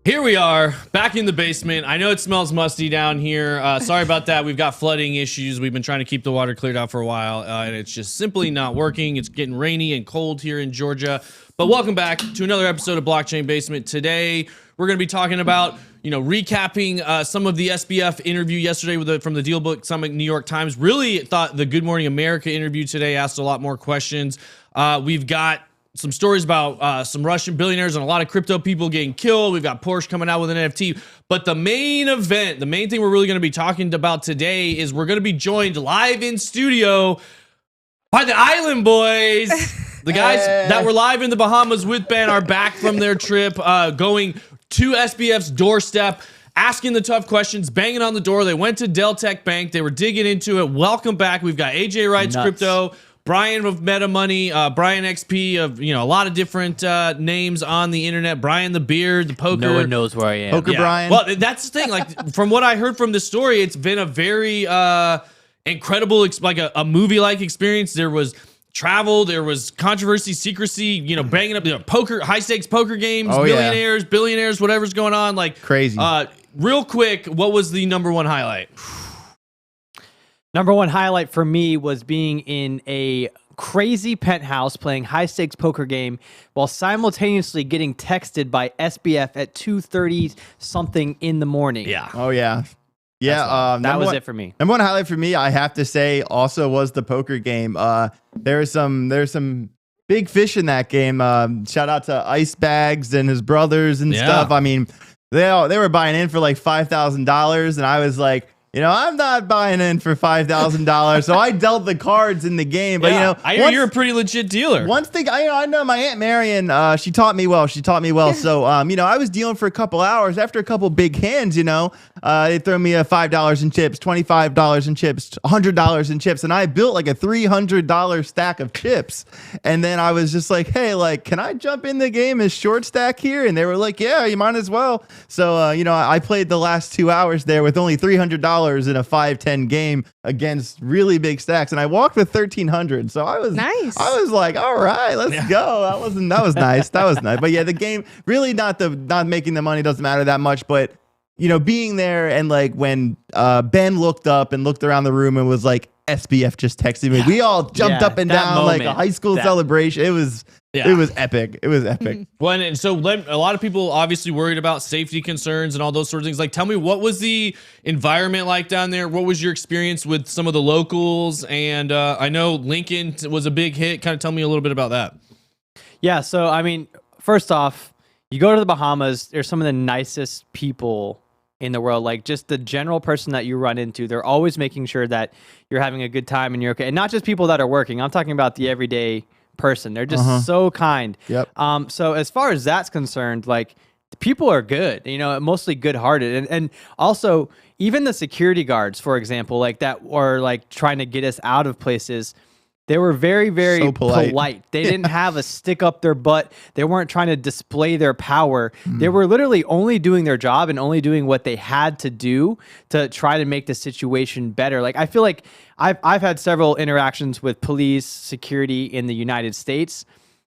Here we are, back in the basement. I know it smells musty down here. Sorry about that. We've got flooding issues. We've been trying to keep the water cleared out for a while, and it's just simply not working. It's getting rainy and cold here in Georgia. But welcome back to another episode of Blockchain Basement. Today, we're going to be talking about, recapping some of the SBF interview yesterday from the Deal Book Summit, New York Times. Really thought the Good Morning America interview today asked a lot more questions. We've got some stories about some Russian billionaires and a lot of crypto people getting killed. We've got Porsche coming out with an NFT. But the main event, the main thing we're really going to be talking about today is we're going to be joined live in studio by the Island Boys. The guys that were live in the Bahamas with Ben are back from their trip, going to SBF's doorstep, asking the tough questions, banging on the door. They went to Deltec Bank. They were digging into it. Welcome back. We've got AJ Wrights Crypto, Brian of Meta Money, Brian XP of a lot of different names on the internet. Brian the Beard, the Poker. No one knows where I am. Poker Brian. Well, that's the thing. Like from what I heard from the story, it's been a very incredible, like a movie-like experience. There was travel, there was controversy, secrecy. Banging up poker, high stakes poker games, billionaires, whatever's going on. Like crazy. Real quick, what was the number one highlight? Number one highlight for me was being in a crazy penthouse playing high stakes poker game while simultaneously getting texted by SBF at 2:30 something in the morning. Yeah. Oh yeah. Yeah. That was it for me. Number one highlight for me, I have to say, also was the poker game. There's some big fish in that game. Shout out to Ice Bags and his brothers and stuff. I mean, they were buying in for like $5,000, and I was like, I'm not buying in for $5,000. So I dealt the cards in the game. But, I hear you're a pretty legit dealer. One thing I know my Aunt Marion, she taught me well. So, I was dealing for a couple hours. After a couple big hands, they throw me a $5 in chips, $25 in chips, $100 in chips. And I built like a $300 stack of chips. And then I was just like, hey, like, can I jump in the game as short stack here? And they were like, yeah, you might as well. So, I played the last 2 hours there with only $300 in a 5-10 game against really big stacks, and I walked with 1,300. So I was nice. I was like, all right, let's go. That was nice. That was nice. But yeah, the game really not making the money doesn't matter that much. But being there and like when Ben looked up and looked around the room and was like, SBF just texted me. We all jumped up and down like a high school celebration. It was epic. It was epic. Well, and so a lot of people obviously worried about safety concerns and all those sort of things. Like, tell me, what was the environment like down there? What was your experience with some of the locals? And I know Lincoln was a big hit. Kind of tell me a little bit about that. Yeah. So, I mean, first off, you go to the Bahamas, they're some of the nicest people in the world. Like, just the general person that you run into, they're always making sure that you're having a good time and you're okay. And not just people that are working. I'm talking about the everyday person. They're just so kind. Yep. So as far as that's concerned, like, the people are good, mostly good-hearted. And also, even the security guards, for example, like that were like trying to get us out of places, they were very, very so polite. They didn't have a stick up their butt. They weren't trying to display their power. They were literally only doing their job and only doing what they had to do to try to make the situation better. Like, I feel like I've had several interactions with police, security in the United States.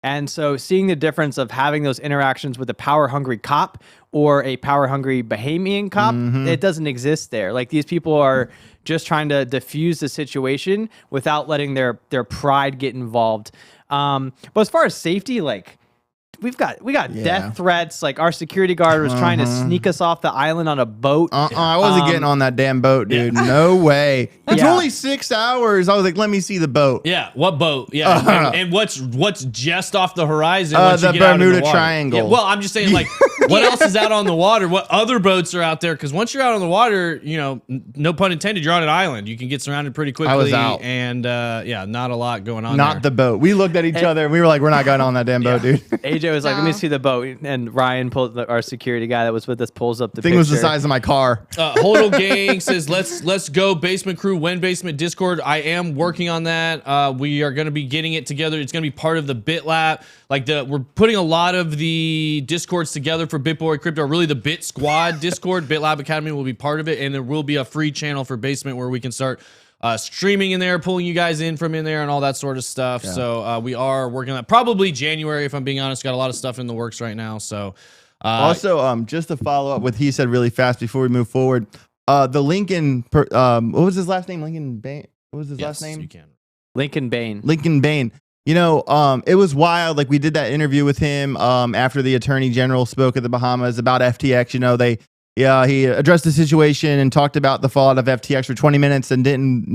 And so seeing the difference of having those interactions with a power-hungry cop or a power-hungry Bahamian cop, it doesn't exist there. Like, these people are just trying to diffuse the situation without letting their pride get involved. But as far as safety, like, we got death threats. Like, our security guard was trying to sneak us off the island on a boat. I wasn't getting on that damn boat, dude. No way. It's only 6 hours. I was like, let me see the boat. Yeah, what boat? Yeah, and what's just off the horizon? Once the you get out of Bermuda the water? Triangle. Yeah, well, I'm just saying, like, what else is out on the water? What other boats are out there? Because once you're out on the water, no pun intended, you're on an island. You can get surrounded pretty quickly. I was out. And not a lot going on. Not the boat. We looked at each other and we were like, we're not going on that damn boat, dude. AJ was like, let me see the boat. And Ryan our security guy that was with us pulls up the thing. Was the size of my car. Hodl Gang says, let's go basement crew, when basement Discord. I am working on that. We are going to be getting it together. It's going to be part of the BitLab. Like, we're putting a lot of the Discords together for BitBoy Crypto, really the Bit Squad Discord. BitLab Academy will be part of it. And there will be a free channel for basement where we can start streaming in there, pulling you guys in from in there and all that sort of stuff. Yeah. So we are working on that. Probably January, if I'm being honest. Got a lot of stuff in the works right now. So also, just to follow up with he said really fast before we move forward, the Lincoln, what was his last name? Lincoln Bain. What was his last name? You can. Lincoln Bain. Lincoln Bain. It was wild. Like, we did that interview with him after the Attorney General spoke at the Bahamas about FTX. He addressed the situation and talked about the fallout of FTX for 20 minutes and didn't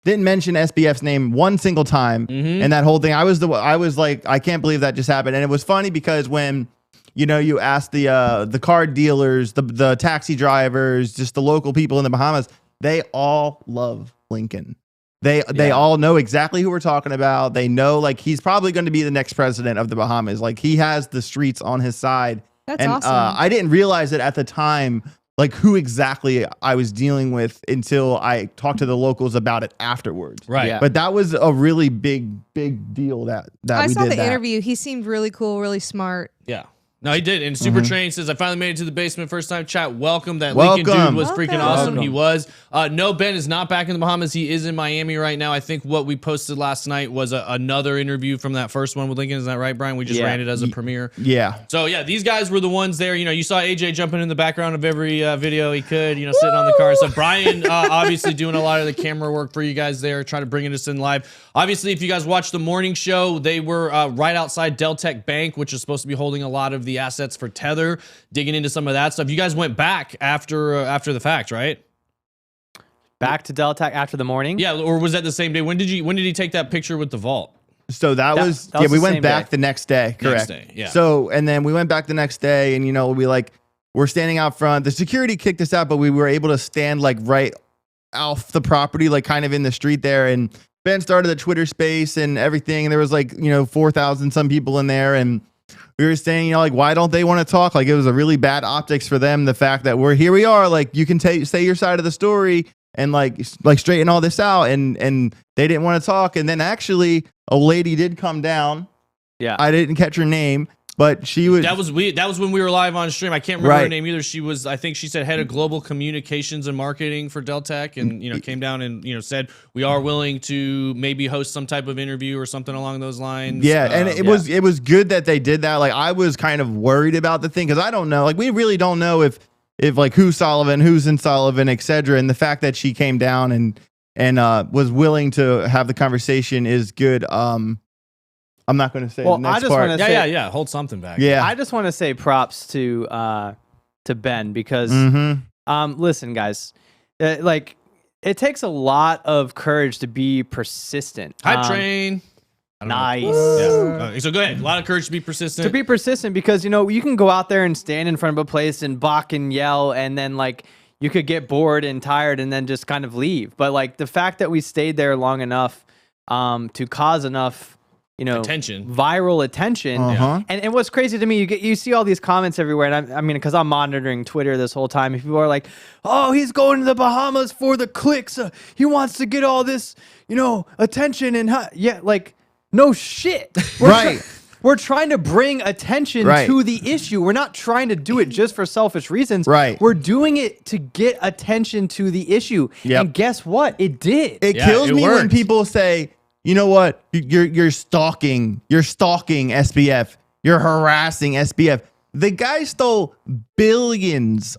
mention SBF's name one single time. And that whole thing, I was like, I can't believe that just happened. And it was funny because when you ask the card dealers, the taxi drivers, just the local people in the Bahamas, they all love Lincoln. They all know exactly who we're talking about. They know, like, he's probably going to be the next president of the Bahamas. Like, he has the streets on his side. That's awesome. I didn't realize it at the time, like, who exactly I was dealing with until I talked to the locals about it afterwards. Right. Yeah. But that was a really big deal that I we saw did the that. interview. He seemed really cool, really smart. Yeah. No, he did. And Super Train says, I finally made it to the basement first time. Chat, welcome. That Lincoln dude was freaking awesome. He was. No, Ben is not back in the Bahamas. He is in Miami right now. I think what we posted last night was another interview from that first one with Lincoln. Is that right, Brian? We just ran it as a premiere. Yeah. So, yeah, these guys were the ones there. You saw AJ jumping in the background of every video he could, sitting on the car. So Brian obviously doing a lot of the camera work for you guys there, trying to bring us in live. Obviously, if you guys watched the morning show, they were right outside Deltec Bank, which is supposed to be holding a lot of the assets for Tether, digging into some of that stuff. You guys went back after the fact, right? Back to Deltec after the morning? Yeah, or was that the same day? When did he take that picture with the vault? So that was we went back the next day. Correct. Next day, yeah. So, and then we went back the next day and we we're standing out front. The security kicked us out, but we were able to stand like right off the property, like kind of in the street there. And Ben started the Twitter space and everything. And there was like, 4,000 some people in there. And we were saying, like, why don't they want to talk? Like, it was a really bad optics for them. The fact that here we are, like, you can say your side of the story and like straighten all this out. And they didn't want to talk. And then actually a lady did come down. Yeah. I didn't catch her name. But she was that was when we were live on stream. I can't remember her name either. She was, I think she said, head of global communications and marketing for Deltec, and came down and said we are willing to maybe host some type of interview or something along those lines. Yeah, and it was good that they did that. Like, I was kind of worried about the thing because I don't know. Like, we really don't know if like who's Sullivan, who's in Sullivan, etc. And the fact that she came down and was willing to have the conversation is good. I'm not going to say the next part. Yeah. Hold something back. Yeah. I just want to say props to Ben because, listen, guys, like it takes a lot of courage to be persistent. Hype train. Nice. Yeah. So go ahead. A lot of courage to be persistent. To be persistent because, you can go out there and stand in front of a place and balk and yell and then like you could get bored and tired and then just kind of leave. But like the fact that we stayed there long enough to cause enough attention, viral attention. And what's crazy to me, you see all these comments everywhere. And I mean, because I'm monitoring Twitter this whole time. If people are like, "Oh, he's going to the Bahamas for the clicks. He wants to get all this, attention." And like, no shit. We're trying to bring attention to the issue. We're not trying to do it just for selfish reasons. We're doing it to get attention to the issue. And guess what? It did. It kills me when people say, you know what? You're stalking SBF. You're harassing SBF. The guy stole billions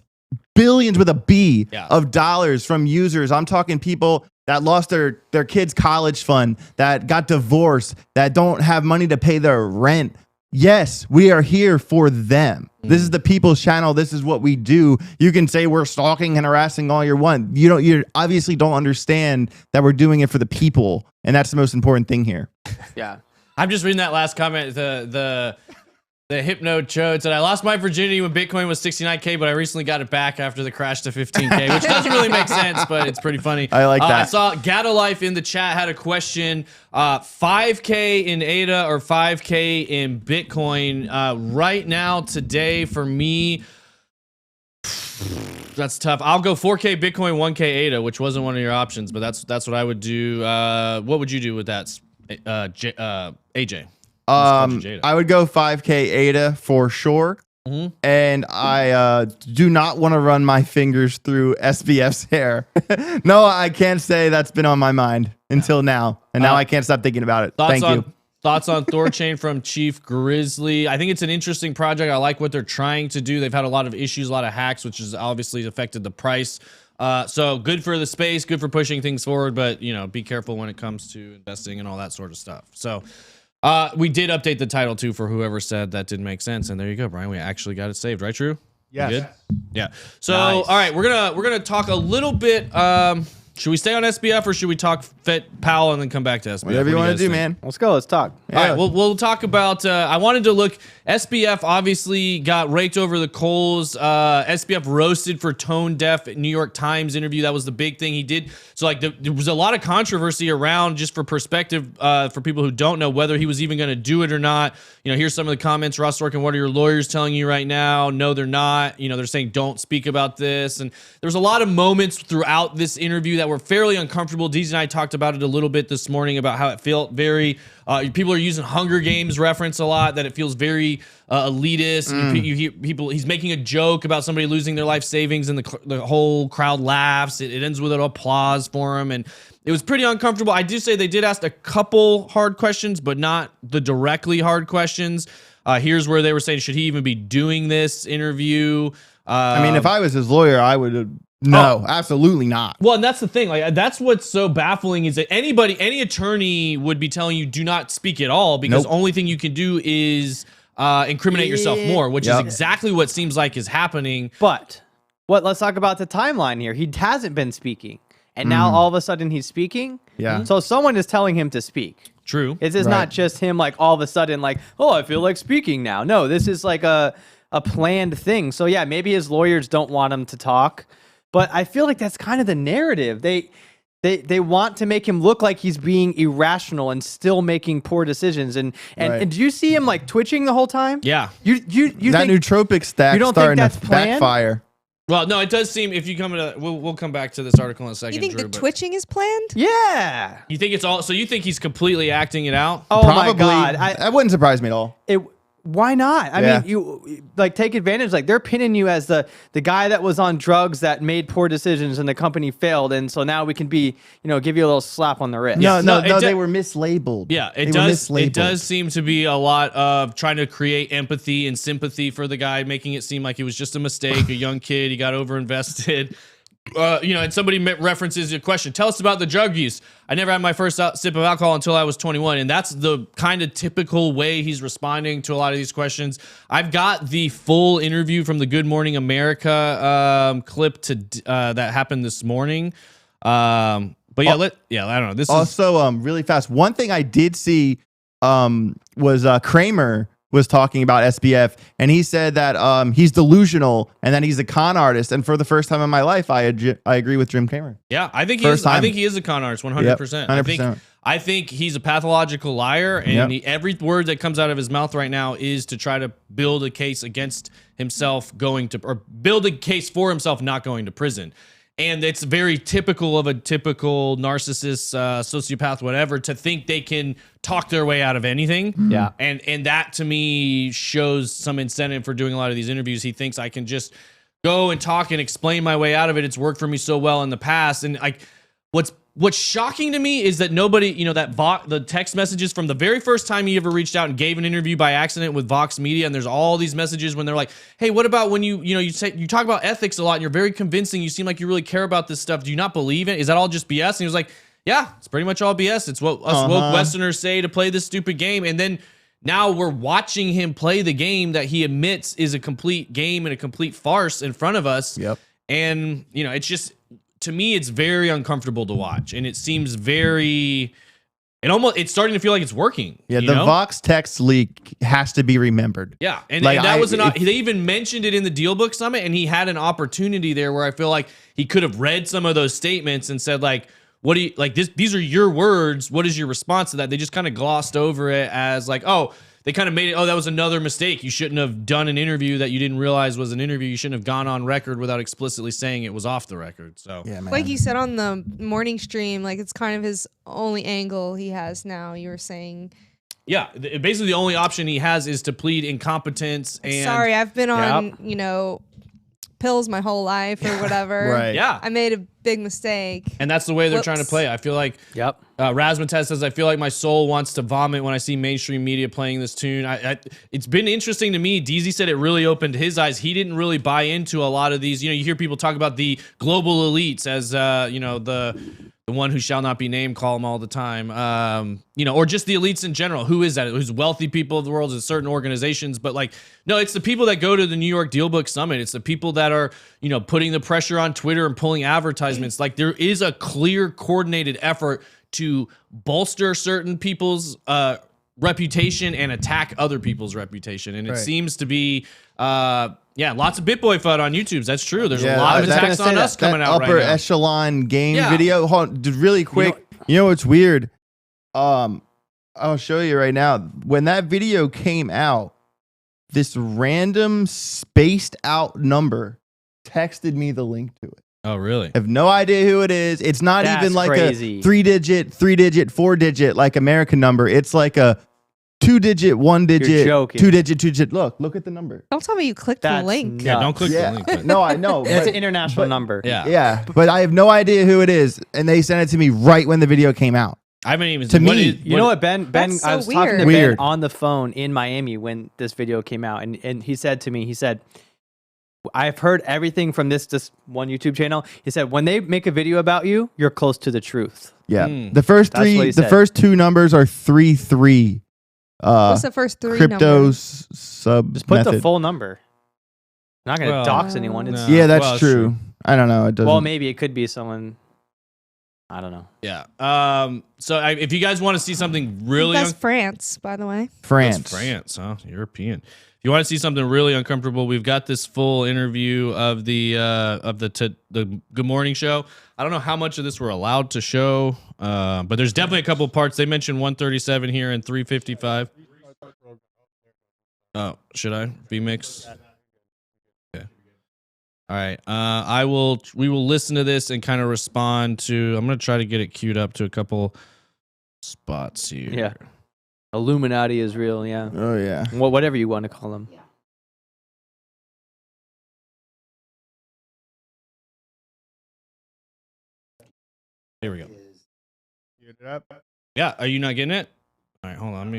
with a B of dollars from users. I'm talking people that lost their kids' college fund, that got divorced, that don't have money to pay their rent. Yes, we are here for them. This is the people's channel. This is what we do. You can say we're stalking and harassing all you want. You obviously don't understand that we're doing it for the people, and that's the most important thing here. Yeah. I'm just reading that last comment. The Hypno Chode said, I lost my virginity when Bitcoin was 69K, but I recently got it back after the crash to 15K, which doesn't really make sense, but it's pretty funny. I like that. I saw Gatalife in the chat had a question. 5K in ADA or 5K in Bitcoin? Right now, today, for me, that's tough. I'll go 4K Bitcoin, 1K ADA, which wasn't one of your options, but that's what I would do. What would you do with that, AJ? I would go 5K ADA for sure. And I do not want to run my fingers through SBF's hair. No, I can't say that's been on my mind until now. And now I can't stop thinking about it. Thank you. Thoughts on Thorchain from Chief Grizzly. I think it's an interesting project. I like what they're trying to do. They've had a lot of issues, a lot of hacks, which has obviously affected the price. So good for the space, good for pushing things forward, but be careful when it comes to investing and all that sort of stuff. So we did update the title too for whoever said that didn't make sense, and there you go, Brian. We actually got it saved, right? True. Yeah. Good. Yeah. So all right, we're gonna talk a little bit. Should we stay on SBF or should we talk Powell and then come back to SBF? Whatever you want to do, man. Let's go. Let's talk. Yeah. All right, we'll talk about. I wanted to look. SBF obviously got raked over the coals. SBF roasted for tone deaf New York Times interview. That was the big thing he did. So like there was a lot of controversy around, just for perspective, for people who don't know whether he was even going to do it or not. Here's some of the comments. Ross Sorkin, what are your lawyers telling you right now? No, they're not. They're saying don't speak about this. And there's a lot of moments throughout this interview that were fairly uncomfortable. Deez and I talked about it a little bit this morning about how it felt very. People are using Hunger Games reference a lot, that it feels very elitist. You hear people, he's making a joke about somebody losing their life savings and the whole crowd laughs. It ends with an applause for him. And it was pretty uncomfortable. I do say they did ask a couple hard questions, but not the directly hard questions. Here's where they were saying, should he even be doing this interview? I mean, if I was his lawyer, I would have. No, absolutely not. Well, and that's the thing. Like, that's what's so baffling is that any attorney would be telling you do not speak at all, because only thing you can do is incriminate yourself more, which is exactly what seems like is happening. But let's talk about the timeline here. He hasn't been speaking, and now all of a sudden he's speaking. Yeah. So someone is telling him to speak. True. This is not just him like all of a sudden like, oh, I feel like speaking now. No, this is like a a planned thing. So yeah, maybe his lawyers don't want him to talk, but I feel like that's kind of the narrative. They want to make him look like he's being irrational and still making poor decisions. And do you see him like twitching the whole time? Yeah. You that think, nootropic stack you don't think starting that's to planned? backfire. Well, no, it does seem if you come to we'll come back to this article in a second. You think Drew, the but twitching is planned? Yeah. You think it's all? So you think he's completely acting it out? Oh Probably. my God. That wouldn't surprise me at all. Why not? I Yeah. mean, you like take advantage. Like they're pinning you as the guy that was on drugs that made poor decisions and the company failed, and so now we can be, give you a little slap on the wrist. No, it they were mislabeled. Yeah, They it were does. mislabeled. It does seem to be a lot of trying to create empathy and sympathy for the guy, making it seem like it was just a mistake, a young kid, he got overinvested. And somebody references your question. Tell us about the drug use. I never had my first sip of alcohol until I was 21, and that's the kind of typical way he's responding to a lot of these questions. I've got the full interview from the Good Morning America clip that happened this morning. But yeah, I don't know. This also really fast. One thing I did see was Kramer was talking about SBF, and he said that he's delusional and that he's a con artist. And for the first time in my life, I agree with Jim Kramer. Yeah, I think he is. I think he is a con artist, 100%. 100%. I think he's a pathological liar, and every word that comes out of his mouth right now is to try to build a case against himself or build a case for himself not going to prison. And it's very typical of a typical narcissist, sociopath, whatever, to think they can talk their way out of anything. Yeah. And that to me shows some incentive for doing a lot of these interviews. He thinks I can just go and talk and explain my way out of it. It's worked for me so well in the past. And what's shocking to me is that nobody, the text messages from the very first time he ever reached out and gave an interview by accident with Vox Media, and there's all these messages when they're like, "Hey, what about when you talk about ethics a lot and you're very convincing, you seem like you really care about this stuff. Do you not believe it? Is that all just BS?" And he was like, "Yeah, it's pretty much all BS. It's what us woke Westerners say to play this stupid game." And then now we're watching him play the game that he admits is a complete game and a complete farce in front of us. Yep. And it's just, to me, it's very uncomfortable to watch, and it seems it's starting to feel like it's working. Yeah, the Vox text leak has to be remembered. Yeah, and that was they even mentioned it in the Deal Book Summit, and he had an opportunity there where I feel like he could have read some of those statements and said, like, what do you like? These are your words. What is your response to that? They just kind of glossed over it as like, oh, they kind of made it, oh, that was another mistake. You shouldn't have done an interview that you didn't realize was an interview. You shouldn't have gone on record without explicitly saying it was off the record. So yeah, man. Like you said on the morning stream, like it's kind of his only angle he has now. You were saying. Yeah, basically the only option he has is to plead incompetence. And sorry, I've been on, pills my whole life or whatever. Right. Yeah. I made a big mistake. And that's the way they're trying to play. I feel like Razmataz says, I feel like my soul wants to vomit when I see mainstream media playing this tune. It's been interesting to me. DZ said it really opened his eyes. He didn't really buy into a lot of these. You hear people talk about the global elites as, the one who shall not be named, call them all the time. Or just the elites in general. Who is that? Who's wealthy people of the world? Is certain organizations, but no, it's the people that go to the New York Deal Book Summit. It's the people that are, putting the pressure on Twitter and pulling advertisements. Like there is a clear, coordinated effort to bolster certain people's reputation and attack other people's reputation. And it seems to be, lots of BitBoy FUD on YouTube. That's true. There's a lot of attacks on us coming out right now. Upper echelon game video. Hold on, just really quick. You know what's weird? I'll show you right now. When that video came out, this random spaced out number texted me the link to it. Oh, really? I have no idea who it is. It's not even like crazy. a 3-digit, 4-digit like American number. It's like a 2-digit, 1-digit, 2-digit, 2-digit. Look at the number. Don't tell me you clicked the link. Nuts. Yeah, don't click the link. But. No, I know. It's an international number. Yeah. Yeah, but I have no idea who it is, and they sent it to me right when the video came out. I haven't even. To me, you know what, Ben? That's so I was talking to weird. Ben on the phone in Miami when this video came out, and he said to me, I've heard everything from this one YouTube channel. He said, when they make a video about you, you're close to the truth. Yeah. The first first two numbers are 3-3. What's the first three crypto numbers? sub Just put method. the full number. I'm not going to dox anyone. It's, Yeah, that's Well, true. I don't know. It doesn't. well, maybe it could be someone. I don't know. Yeah. So if you guys want to see something really That's France, by the way. France. France, huh? European. If you want to see something really uncomfortable, we've got this full interview of the Good Morning Show. I don't know how much of this we're allowed to show, but there's definitely a couple parts. They mentioned 137 here and 355. Oh, should I? B-Mix? Okay. All right. We will listen to this and kind of respond to, I'm going to try to get it queued up to a couple spots here. Yeah. Illuminati is real, yeah. Oh yeah. Whatever you want to call them. Here we go. Yeah, are you not getting it? All right, hold on.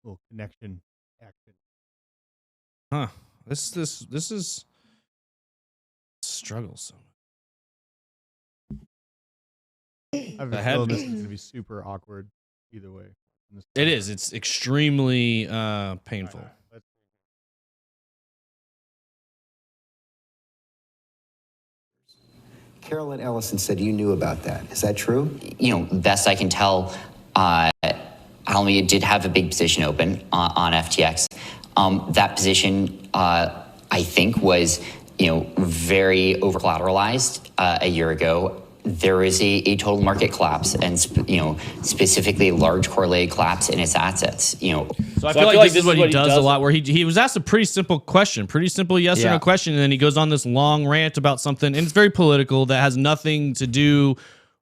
Little connection action. Huh. This is struggle. So I have I a had- feeling this is going to be super awkward either way. it is. It's extremely painful. Carolyn Ellison said you knew about that. Is that true? You know, best I can tell, Alameda did have a big position open on FTX. That position, I think, was, very over collateralized a year ago. There was a total market collapse, and specifically a large correlated collapse in its assets. So I feel like this is what he does a lot, where he was asked a pretty simple question, pretty simple yes or no question, and then he goes on this long rant about something, and it's very political that has nothing to do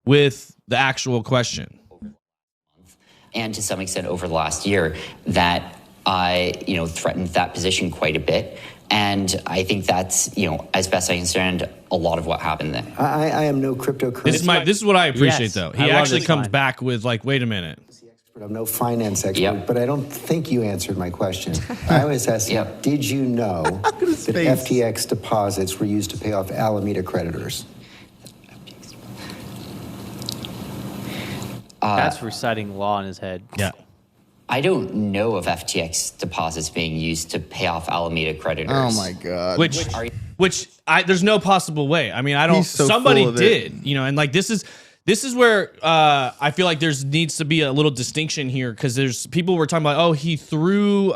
with the actual question. And to some extent over the last year, that threatened that position quite a bit. And I think that's, as best I understand, a lot of what happened there. I am no cryptocurrency This is what I appreciate, Yes, though. I He love actually this comes line. back with like, wait a minute. expert. I'm no finance expert, Yep. but I don't think you answered my question. I always ask you, Yep. did you know that FTX deposits were used to pay off Alameda creditors? That's reciting law in his head. Yeah. I don't know of FTX deposits being used to pay off Alameda creditors. Oh my god. Which there's no possible way. I mean, I don't. He's so somebody full of did, it. and like this is where I feel like there's needs to be a little distinction here, because there's people were talking about, oh, he threw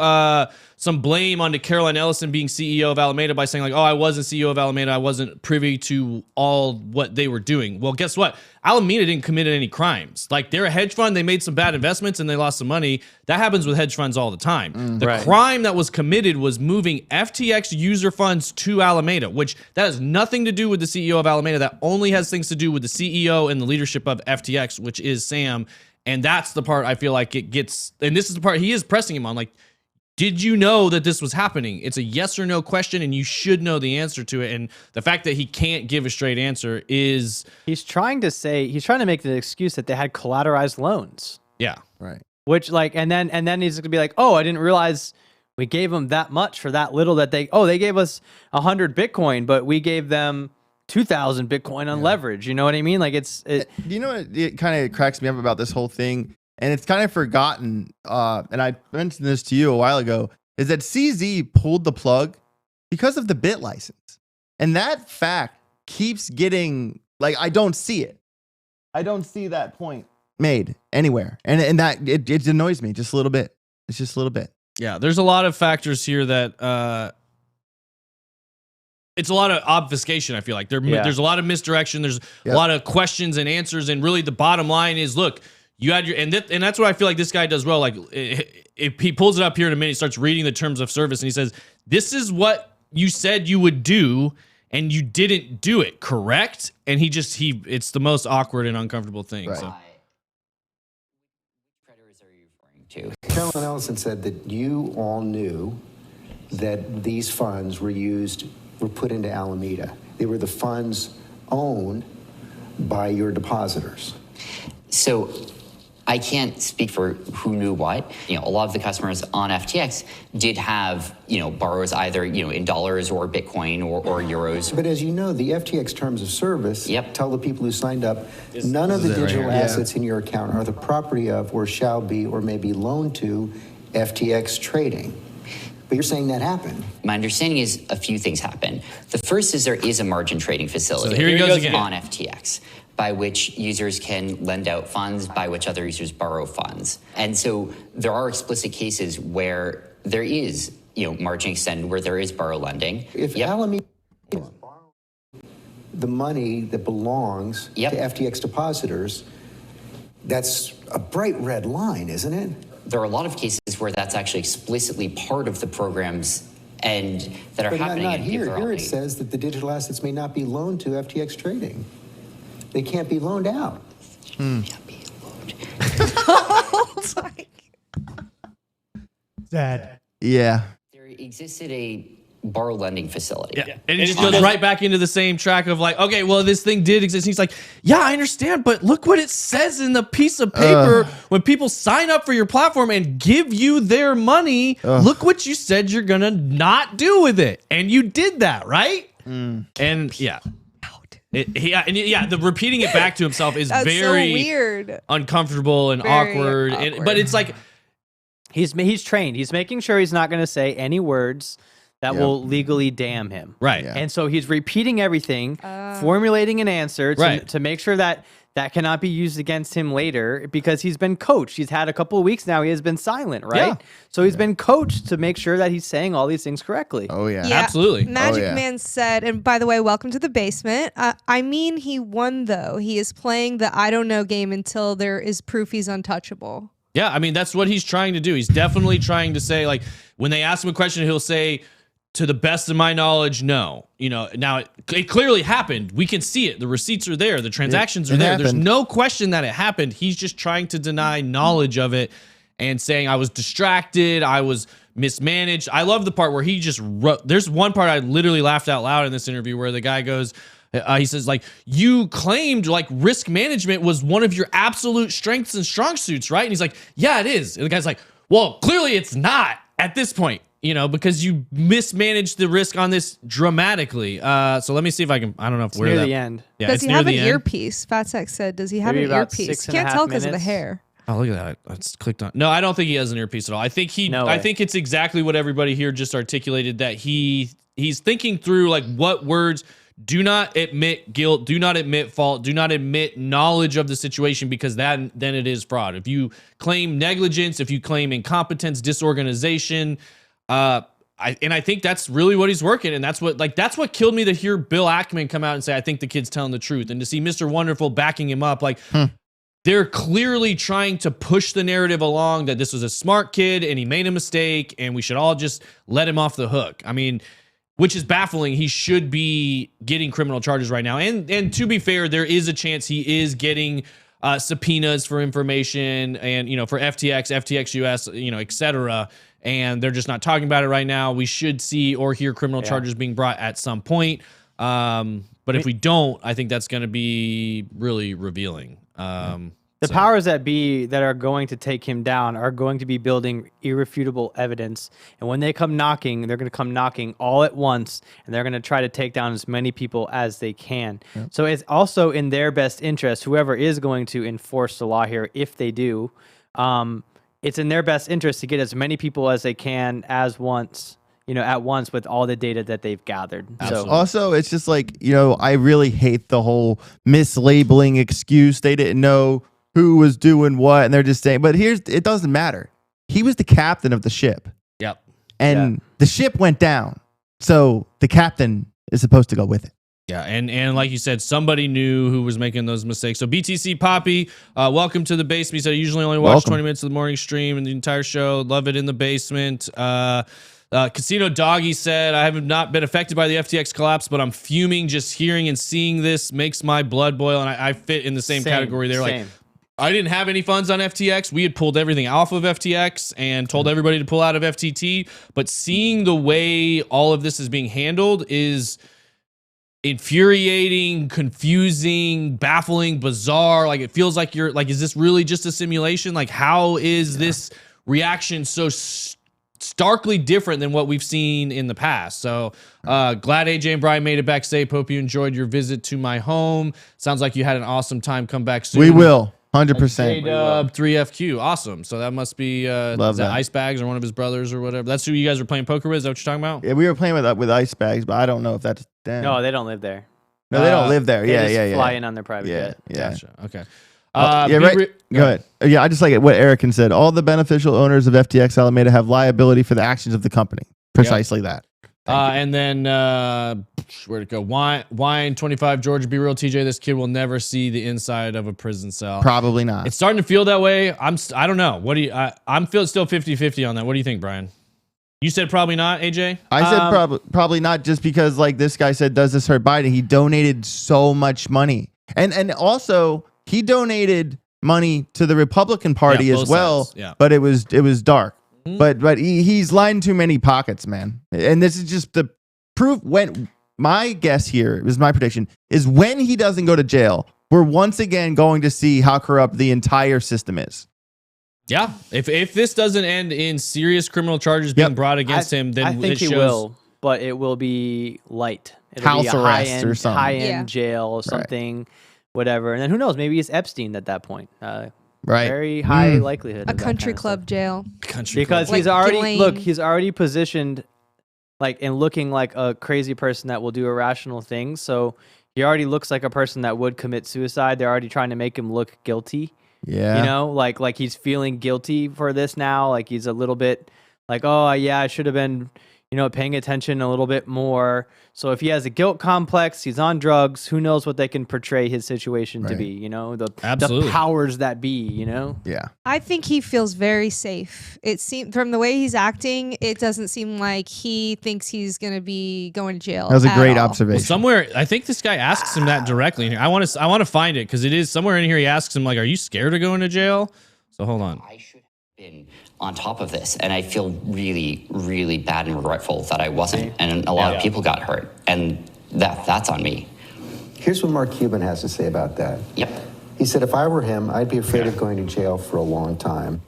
some blame onto Caroline Ellison being CEO of Alameda by saying like, oh, I wasn't CEO of Alameda, I wasn't privy to all what they were doing. Well, guess what? Alameda didn't commit any crimes. Like, they're a hedge fund, they made some bad investments and they lost some money. That happens with hedge funds all the time. The Right. crime that was committed was moving FTX user funds to Alameda, which that has nothing to do with the CEO of Alameda. That only has things to do with the CEO and the leadership of FTX, which is Sam. And that's the part I feel like it gets, and this is the part he is pressing him on. Like, did you know that this was happening? It's a yes or no question, and you should know the answer to it. And the fact that he can't give a straight answer is, He's trying to make the excuse that they had collateralized loans. yeah. Right. Which and then he's gonna be like, oh, I didn't realize we gave them that much for that little that they gave us 100 Bitcoin, but we gave them 2,000 Bitcoin on leverage. You know what I mean? Like Do you know what it kind of cracks me up about this whole thing? And it's kind of forgotten. And I mentioned this to you a while ago, is that CZ pulled the plug because of the bit license. And that fact keeps getting, like, I don't see it. I don't see that point made anywhere. And that it annoys me just a little bit. It's just a little bit. Yeah, there's a lot of factors here that it's a lot of obfuscation. I feel like there's a lot of misdirection. There's a lot of questions and answers, and really the bottom line is, look, you had your and that's what I feel like this guy does well. Like, if he pulls it up here in a minute, he starts reading the terms of service, and he says, "This is what you said you would do, and you didn't do it, correct?" And it's the most awkward and uncomfortable thing. Right. So. Which creditors are you referring to? Carolyn Ellison said that you all knew that these funds were put into Alameda. They were the funds owned by your depositors. So I can't speak for who knew what. A lot of the customers on FTX did have, borrows either, in dollars or Bitcoin or euros. But as you know, the FTX terms of service tell the people who signed up, none of the this is it right digital here. assets in your account are the property of or shall be or may be loaned to FTX trading. But you're saying that happened. My understanding is a few things happen. The first is there is a margin trading facility So here he goes again. on FTX by which users can lend out funds, by which other users borrow funds. And so there are explicit cases where there is, margin extended, where there is borrow lending. If Alameda is borrowing the money that belongs to FTX depositors, that's a bright red line, isn't it? There are a lot of cases where that's actually explicitly part of the programs and that are But happening. not and here. people are Here it only- says that the digital assets may not be loaned to FTX trading. They can't be loaned out. Sad. Yeah. There existed a borrow lending facility. Yeah. And it just goes right back into the same track of like, okay, well, this thing did exist. He's like, yeah, I understand, but look what it says in the piece of paper. When people sign up for your platform and give you their money, look what you said you're going to not do with it. And you did that, right? And yeah. The repeating it back to himself is That's very so weird. uncomfortable and Very awkward. awkward. But it's like, He's trained. He's making sure he's not going to say any words that will legally damn him. right. Yeah. And so he's repeating everything, formulating an answer to make sure that that cannot be used against him later because he's been coached. He's had a couple of weeks now. He has been silent, right? Yeah. So he's been coached to make sure that he's saying all these things correctly. Oh yeah. Absolutely. Magic Oh, yeah. Man said, and by the way, welcome to the basement. I mean, he won, though. He is playing the I don't know game until there is proof he's untouchable. Yeah, I mean, that's what he's trying to do. He's definitely trying to say, like, when they ask him a question, he'll say, to the best of my knowledge, no. Now it clearly happened. We can see it. The receipts are there. The transactions are there. There's happened. no question that it happened. He's just trying to deny knowledge of it and saying, I was distracted. I was mismanaged. I love the part where he just wrote. There's one part I literally laughed out loud in this interview where the guy goes, he says, like, you claimed like risk management was one of your absolute strengths and strong suits, right? And he's like, yeah, it is. And the guy's like, well, clearly it's not at this point, because you mismanaged the risk on this dramatically. So let me see if I can, I don't know if we're Near that. the end. Yeah, Does it's he near have an the end. earpiece? Fatsack said, does he have Maybe an about earpiece? 6.5 Can't tell because of the minutes. hair. Oh, look at that. I just clicked on. No, I don't think he has an earpiece at all. I think No I way. think it's exactly what everybody here just articulated, that he's thinking through like what words do not admit guilt, do not admit fault, do not admit knowledge of the situation, because then it is fraud. If you claim negligence, if you claim incompetence, disorganization, I think that's really what he's working, and that's what killed me to hear Bill Ackman come out and say, I think the kid's telling the truth, and to see Mr. Wonderful backing him up, like they're clearly trying to push the narrative along that this was a smart kid and he made a mistake and we should all just let him off the hook. I mean, which is baffling. He should be getting criminal charges right now, and to be fair, there is a chance he is getting subpoenas for information and for FTX, FTX US, et cetera. And they're just not talking about it right now. We should see or hear criminal charges being brought at some point. But if we don't, I think that's going to be really revealing. The powers that be that are going to take him down are going to be building irrefutable evidence. And when they come knocking, they're going to come knocking all at once, and they're going to try to take down as many people as they can. So it's also in their best interest, whoever is going to enforce the law here, if they do, it's in their best interest to get as many people as they can at once with all the data that they've gathered. Absolutely. So Also, it's just like, I really hate the whole mislabeling excuse. They didn't know who was doing what, and they're just saying, but it doesn't matter. He was the captain of the ship, Yep. and the ship went down. So the captain is supposed to go with it. Yeah, and like you said, somebody knew who was making those mistakes. So BTC Poppy, welcome to the basement. He said, I usually only watch Welcome. 20 minutes of the morning stream and the entire show. Love it in the basement. Casino Doggy said, I have not been affected by the FTX collapse, but I'm fuming. Just hearing and seeing this makes my blood boil. And I fit in the same category there. Like, I didn't have any funds on FTX. We had pulled everything off of FTX and told everybody to pull out of FTT. But seeing the way all of this is being handled is infuriating, confusing, baffling, bizarre. Like, it feels like you're like, is this really just a simulation? Like, how is this reaction so starkly different than what we've seen in the past? So glad AJ and Brian made it back safe. Hope you enjoyed your visit to my home. Sounds like you had an awesome time. Come back soon. We will. 100%. J-Dub 3FQ. Awesome. So that must be Love is that that. Ice Bags or one of his brothers or whatever. That's who you guys were playing poker with. Is that what you're talking about? Yeah, we were playing with ice bags, but I don't know if that's them. No, they don't live there. No, they don't live there. They Yeah, just fly yeah. in on their private Yeah, jet. yeah. Gotcha. Okay. Yeah, be right. re- Go ahead. Yeah, I just like it. What Erican said. All the beneficial owners of FTX Alameda have liability for the actions of the company. Precisely that. And then where'd it go? Wine 25 Georgia. Be real, TJ. This kid will never see the inside of a prison cell. Probably not. It's starting to feel that way. I don't know. What do you? I'm still 50-50 on that. What do you think, Brian? You said probably not, AJ. I said probably not, just because like this guy said, does this hurt Biden? He donated so much money, and also he donated money to the Republican Party Yeah, as both well. sides. Yeah. But it was dark. But he's lined too many pockets, man. And this is just the proof. When my guess here is my prediction is when he doesn't go to jail, we're once again going to see how corrupt the entire system is. Yeah. If this doesn't end in serious criminal charges being brought against him, then I think it he shows. will, but it will be light. It'll House be a arrest or something. high-end Yeah. jail or something, whatever. And then who knows? Maybe it's Epstein at that point. Right. Very high likelihood. A of that country kind of club stuff. jail. Country Because club. he's Like already Ghislaine. he's already positioned like and looking like a crazy person that will do irrational things. So he already looks like a person that would commit suicide. They're already trying to make him look guilty. Yeah. You know, like he's feeling guilty for this now. Like he's a little bit like, oh yeah, I should have been, paying attention a little bit more. So if he has a guilt complex, he's on drugs, who knows what they can portray his situation to Right. be, the Absolutely. powers that be, Yeah. I think he feels very safe. It seems from the way he's acting, it doesn't seem like he thinks he's going to be going to jail. That was a at great all. observation. Somewhere, I think this guy asks him that directly in here. I want to find it because it is somewhere in here. He asks him like, "Are you scared of going to jail?" So hold on. I should have been on top of this, and I feel really, really bad and regretful that I wasn't, and a lot of people got hurt, and that's on me. Here's what Mark Cuban has to say about that. Yep. He said, if I were him, I'd be afraid of going to jail for a long time.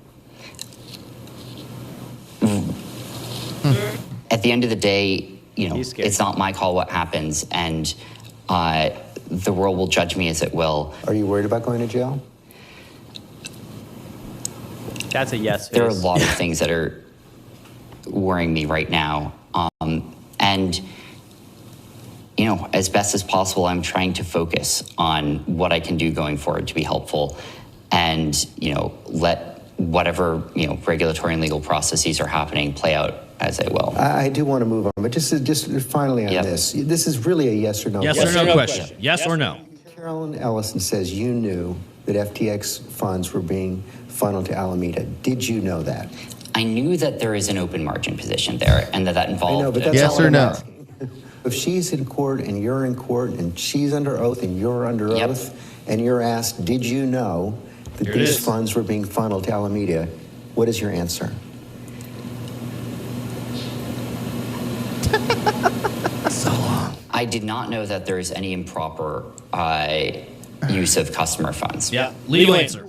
At the end of the day, He's scared. it's not my call what happens, and the world will judge me as it will. Are you worried about going to jail? That's a yes. There are a face. lot of things that are worrying me right now. And, as best as possible, I'm trying to focus on what I can do going forward to be helpful and, let whatever, regulatory and legal processes are happening play out as they will. I do want to move on, but just finally on Yep. this. This is really a yes or no Yes question. or no question. Yes or no. Carolyn Ellison says you knew that FTX funds were being funneled to Alameda. Did you know that? I knew that there is an open margin position there and that involved. I know, but that's Yes all or I'm no? asking. If she's in court and you're in court and she's under oath and you're under Yep. oath and you're asked, did you know that Here it these is. funds were being funneled to Alameda? What is your answer? I did not know that there is any improper use of customer funds. Yeah. Legal answer.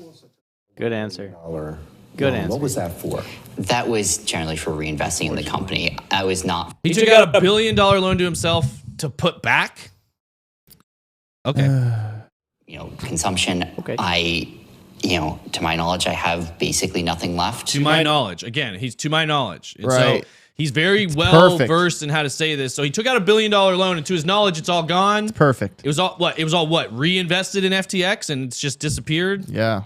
Good answer. Or Good loan? answer. What was that for? That was generally for reinvesting in the company. I was not. He took out $1 billion loan to himself to put back. Okay. Consumption. Okay. To my knowledge, I have basically nothing left. To my knowledge, again, he's to my knowledge. And Right. So he's very well perfect. versed in how to say this. So he took out $1 billion loan, and to his knowledge, it's all gone. Perfect. It was all what? It was all what? Reinvested in FTX, and it's just disappeared. Yeah.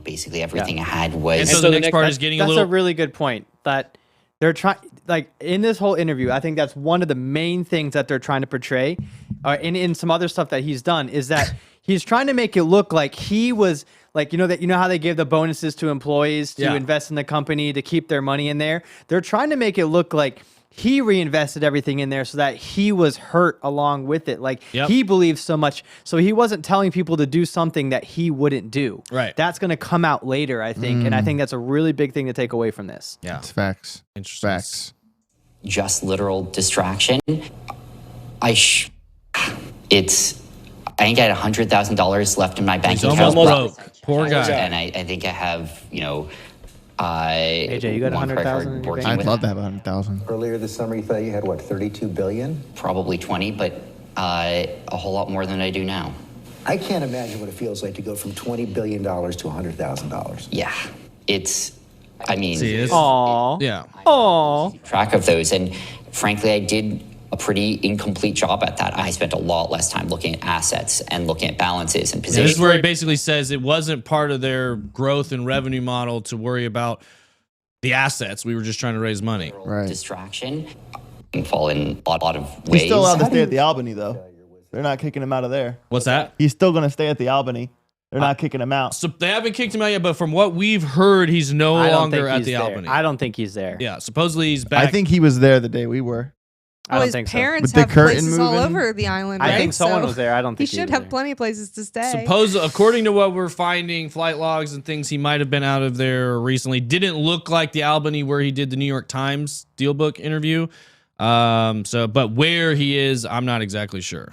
Basically everything I had was. And so the next part is getting a That's little. a really good point. That they're trying, like in this whole interview, I think that's one of the main things that they're trying to portray, and in some other stuff that he's done is that he's trying to make it look like he was like how they gave the bonuses to employees to Yeah. invest in the company to keep their money in there. They're trying to make it look like he reinvested everything in there so that he was hurt along with it. Like Yep. he believes so much. So he wasn't telling people to do something that he wouldn't do. Right. That's going to come out later, I think. And I think that's a really big thing to take away from this. Yeah. It's facts. Interesting. Facts. Just literal distraction. I think I had $100,000 left in my bank He's account. almost broke. Poor guy. And I think I have, AJ, you got one credit 100,000 card in your working bank? I'd with love to have 100,000. Earlier this summer, you thought you had, what, 32 billion? probably 20, but a whole lot more than I do now. I can't imagine what it feels like to go from $20 billion to $100,000. Yeah, I mean, See, it's, Aw. yeah. Aw. track of those. And frankly, I did a pretty incomplete job at that. I spent a lot less time looking at assets and looking at balances and This positions. is where he basically says it wasn't part of their growth and revenue model to worry about the assets. We were just trying to raise money. Right. Distraction can fall in a lot of ways. He's still allowed to stay at the Albany, though. They're not kicking him out of there. What's that? He's still going to stay at the Albany. They're not kicking him out. So they haven't kicked him out yet, but from what we've heard, he's no I don't longer think at he's the there. Albany. I don't think he's there. Yeah, supposedly he's back. I think he was there the day we were. I Well, don't his think so. parents With the have curtain places all moving? over the island, I right? think someone So was there. I don't He think should was have there. plenty of places to stay. according to what we're finding, flight logs and things, he might have been out of there recently. Didn't look like the Albany where he did the New York Times Dealbook interview. But where he is, I'm not exactly sure.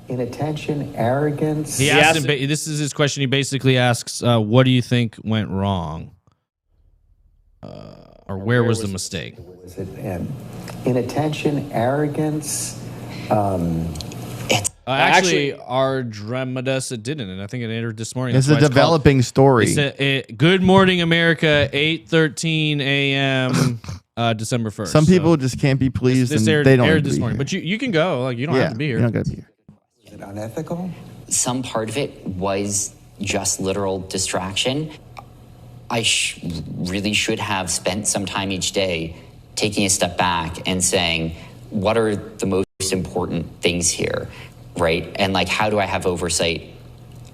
Inattention, arrogance. He asked him, this is his question. He basically asks, what do you think went wrong? Or where was the mistake? Was it inattention, arrogance? Actually, Ardremedus, it didn't, and I think it entered this morning. It's That's a why called- developing story. It said, Good Morning America, 8:13 a.m. December 1st. Some people just can't be pleased, this and aired, they don't aired need to this be morning, here. but you can go. Like you don't yeah, have to be here. You don't got to be here. Is it unethical? Some part of it was just literal distraction. I really should have spent some time each day taking a step back and saying, what are the most important things here, right? And like, how do I have oversight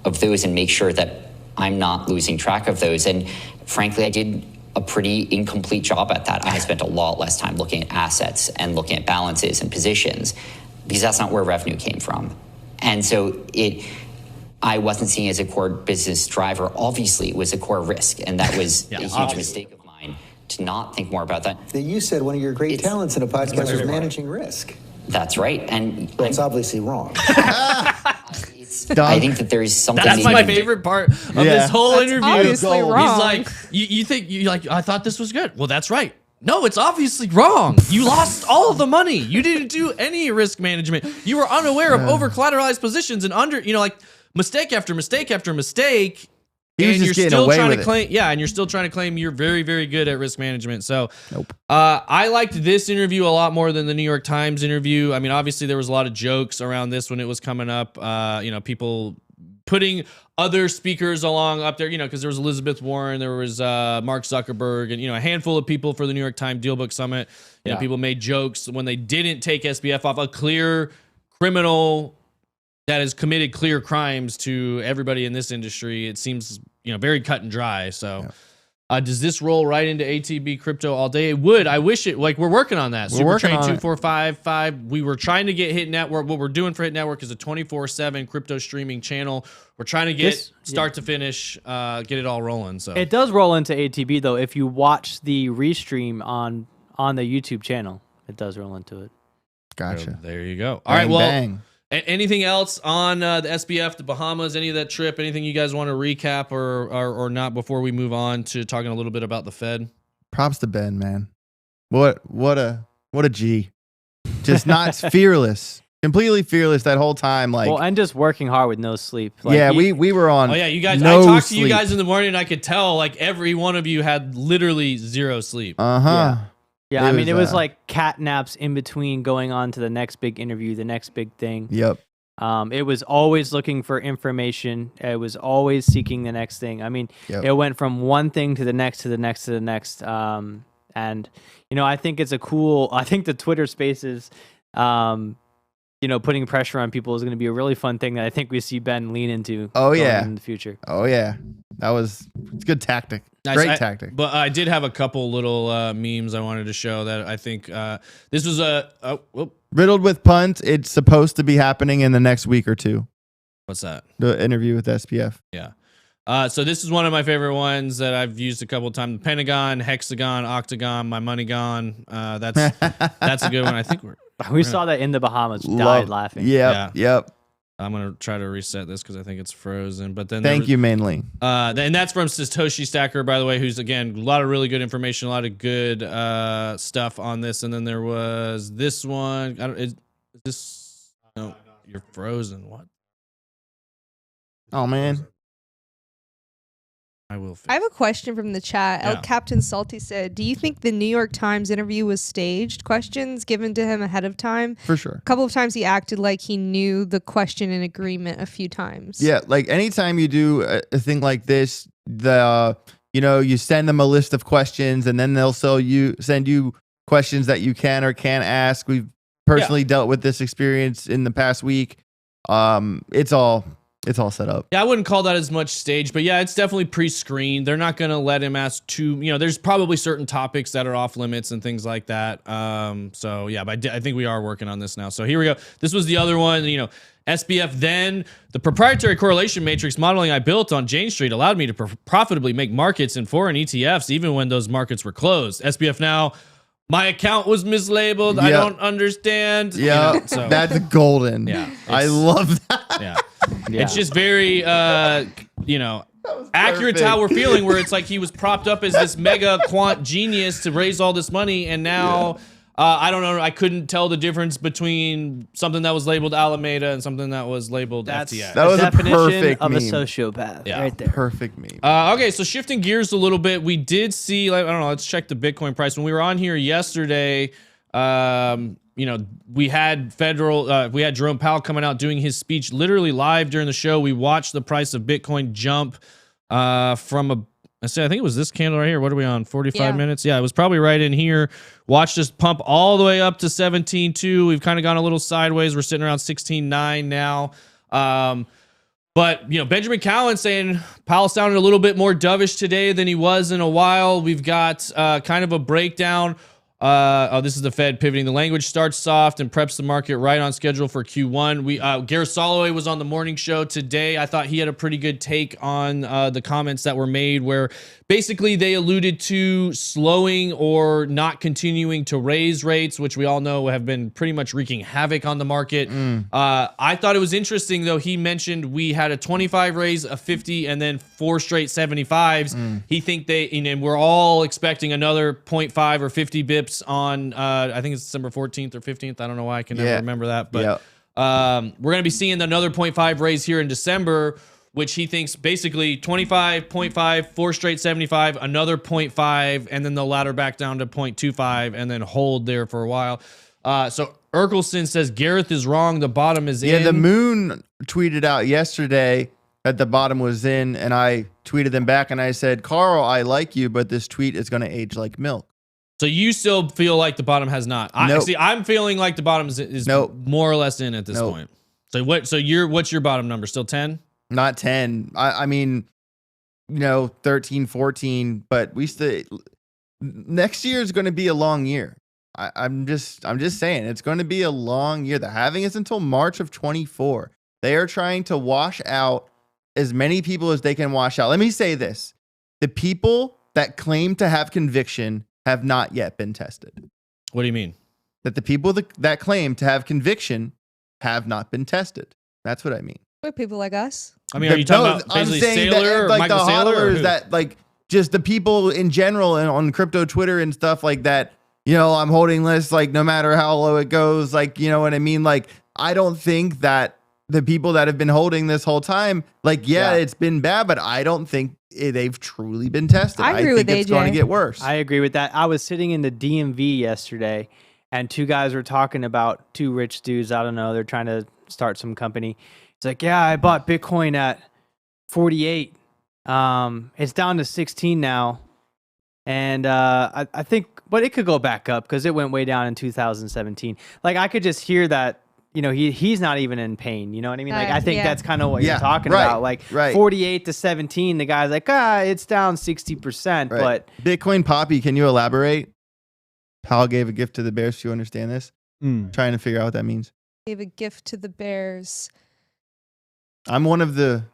of those and make sure that I'm not losing track of those? And frankly, I did a pretty incomplete job at that. I spent a lot less time looking at assets and looking at balances and positions because that's not where revenue came from. And so I wasn't seeing it as a core business driver. Obviously, it was a core risk, and that was a huge mistake of mine to not think more about that. That you said one of your great talents in a podcast was managing risk. That's right. And Well, it's obviously wrong. I think that there is something. That's that my you- favorite part of Yeah. this whole That's interview. obviously wrong. He's like, you think you like? I thought this was good. Well, that's right. No, it's obviously wrong. You lost all of the money. You didn't do any risk management. You were unaware of over collateralized positions and like mistake after mistake after mistake. He was and just you're getting still away trying with to it. claim, and you're still trying to claim you're very, very good at risk management. So, Nope. I liked this interview a lot more than the New York Times interview. I mean, obviously there was a lot of jokes around this when it was coming up. People putting other speakers along up there, because there was Elizabeth Warren, there was Mark Zuckerberg, and a handful of people for the New York Times Dealbook Summit. People made jokes when they didn't take SBF off, a clear criminal that has committed clear crimes to everybody in this industry. It seems, very cut and dry. So, does this roll right into ATB crypto all day? It would. I wish it. Like, we're working on that. We're working Supertrain on it. 2455. We were trying to get Hit Network. What we're doing for Hit Network is a 24/7 crypto streaming channel. We're trying to get start to finish, get it all rolling. So It does roll into ATB though. If you watch the restream on the YouTube channel, it does roll into it. Gotcha. there you go. All Bang, right. Well, bang. anything else on the SBF, the Bahamas, any of that trip? Anything you guys want to recap or not before we move on to talking a little bit about the Fed? Props to Ben, man. What a G. Just not fearless. Completely fearless that whole time. Like, Well, and just working hard with no sleep. Like, yeah, he- we were on. Oh yeah, you guys. No I talked to you sleep. guys in the morning, and I could tell like every one of you had literally zero sleep. Uh-huh. Yeah, It I mean, it was was, like cat naps in between going on to the next big interview, the next big thing. Yep. It was always looking for information. It was always seeking the next thing. I mean, Yep. it went from one thing to the next to the next to the next. And I think it's I think the Twitter Spaces, putting pressure on people is going to be a really fun thing that I think we see Ben lean into. Oh, going yeah. in the future. Oh yeah. It's a good tactic. Nice. Great tactic. But I did have a couple little memes I wanted to show that I think this was Riddled with puns. It's supposed to be happening in the next week or two. what's that? The interview with SBF. Yeah. So this is one of my favorite ones that I've used a couple of times. Pentagon, hexagon, octagon, my money gone. That's a good one. I think We saw that in the Bahamas. Died laughing. Yep. I'm gonna try to reset this because I think it's frozen. But then Thank you, mainly. and that's from Satoshi Stacker, by the way, who's again a lot of really good information, a lot of good stuff on this. And then there was this one. Is this? No, you're frozen. What? Oh man. I will. Fix I have a question from the chat. Yeah. El Captain Salty said, "Do you think the New York Times interview was staged? Questions given to him ahead of time. For sure. A couple of times he acted like he knew the question in agreement. A few times. Yeah, like anytime you do a thing like this, you send them a list of questions, and then they'll send you questions that you can or can't ask. We've personally dealt with this experience in the past week. It's all set up. Yeah, I wouldn't call that as much stage, but yeah, it's definitely pre-screened. They're not going to let him ask there's probably certain topics that are off limits and things like that. So yeah, but I think we are working on this now. So here we go. This was the other one, SBF then. The proprietary correlation matrix modeling I built on Jane Street allowed me to profitably make markets in foreign ETFs even when those markets were closed. SBF now. My account was mislabeled. I don't understand. Yeah, so that's golden. Yeah, I love that. Yeah. It's just very, accurate to how we're feeling, where it's like he was propped up as this mega quant genius to raise all this money. And now, I don't know, I couldn't tell the difference between something that was labeled Alameda and something that was labeled FTX. That was a definition perfect of meme. a sociopath Yeah. right there. Perfect meme. Okay, so shifting gears a little bit, we did see, I don't know, let's check the Bitcoin price. When we were on here yesterday, we had Jerome Powell coming out doing his speech literally live during the show. We watched the price of Bitcoin jump from I think it was this candle right here. What are we on? 45 minutes? Yeah, it was probably right in here. Watched us pump all the way up to 17.2. We've kind of gone a little sideways. We're sitting around 16.9 now. But, Benjamin Cowan saying Powell sounded a little bit more dovish today than he was in a while. We've got kind of a breakdown. This is the Fed pivoting. The language starts soft and preps the market right on schedule for Q1. Gareth Soloway was on the morning show today. I thought he had a pretty good take on the comments that were made, where basically they alluded to slowing or not continuing to raise rates, which we all know have been pretty much wreaking havoc on the market. I thought it was interesting, though. He mentioned we had a 25 raise, a 50, and then 4 straight 75s. He think and we're all expecting another 0.5 or 50 bips on I think it's December 14th or 15th. I don't know why I can never remember that, but we're going to be seeing another 0.5 raise here in December, which he thinks basically 25, 0.5, 4 straight 75, another 0.5, and then they'll ladder back down to 0.25 and then hold there for a while. So Urkelson says Gareth is wrong. The bottom is in. Yeah, the Moon tweeted out yesterday that the bottom was in, and I tweeted them back and I said, Carl, I like you, but this tweet is going to age like milk. So you still feel like the bottom has not? I'm feeling like the bottom is more or less in at this point. So what's your bottom number? Still 10? Not 10. I mean, 13, 14, but next year is going to be a long year. I'm just saying it's going to be a long year. They're having us until March of 24. They are trying to wash out as many people as they can wash out. Let me say this. The people that claim to have conviction have not yet been tested. What do you mean? That the people that claim to have conviction have not been tested. That's what I mean. We're people like us. I mean, are you talking about basically Sailor or Michael Saylor? That just the people in general and on crypto Twitter and stuff like that, I'm holding this, no matter how low it goes, you know what I mean? I don't think that the people that have been holding this whole time, it's been bad, but I don't think they've truly been tested. I agree with think it's AJ. going to get worse. I agree with that. I was sitting in the DMV yesterday, and 2 guys were talking about 2 rich dudes. I don't know. They're trying to start some company. It's like, yeah, I bought Bitcoin at 48. It's down to 16 now. And I think, but it could go back up because it went way down in 2017. I could just hear that, he's not even in pain. You know what I mean? I think that's kind of what you're talking about. 48 to 17, the guy's like, it's down 60%. Right. But Bitcoin Poppy, can you elaborate? Powell gave a gift to the Bears. Do you understand this? Trying to figure out what that means. Gave a gift to the Bears. I'm one of the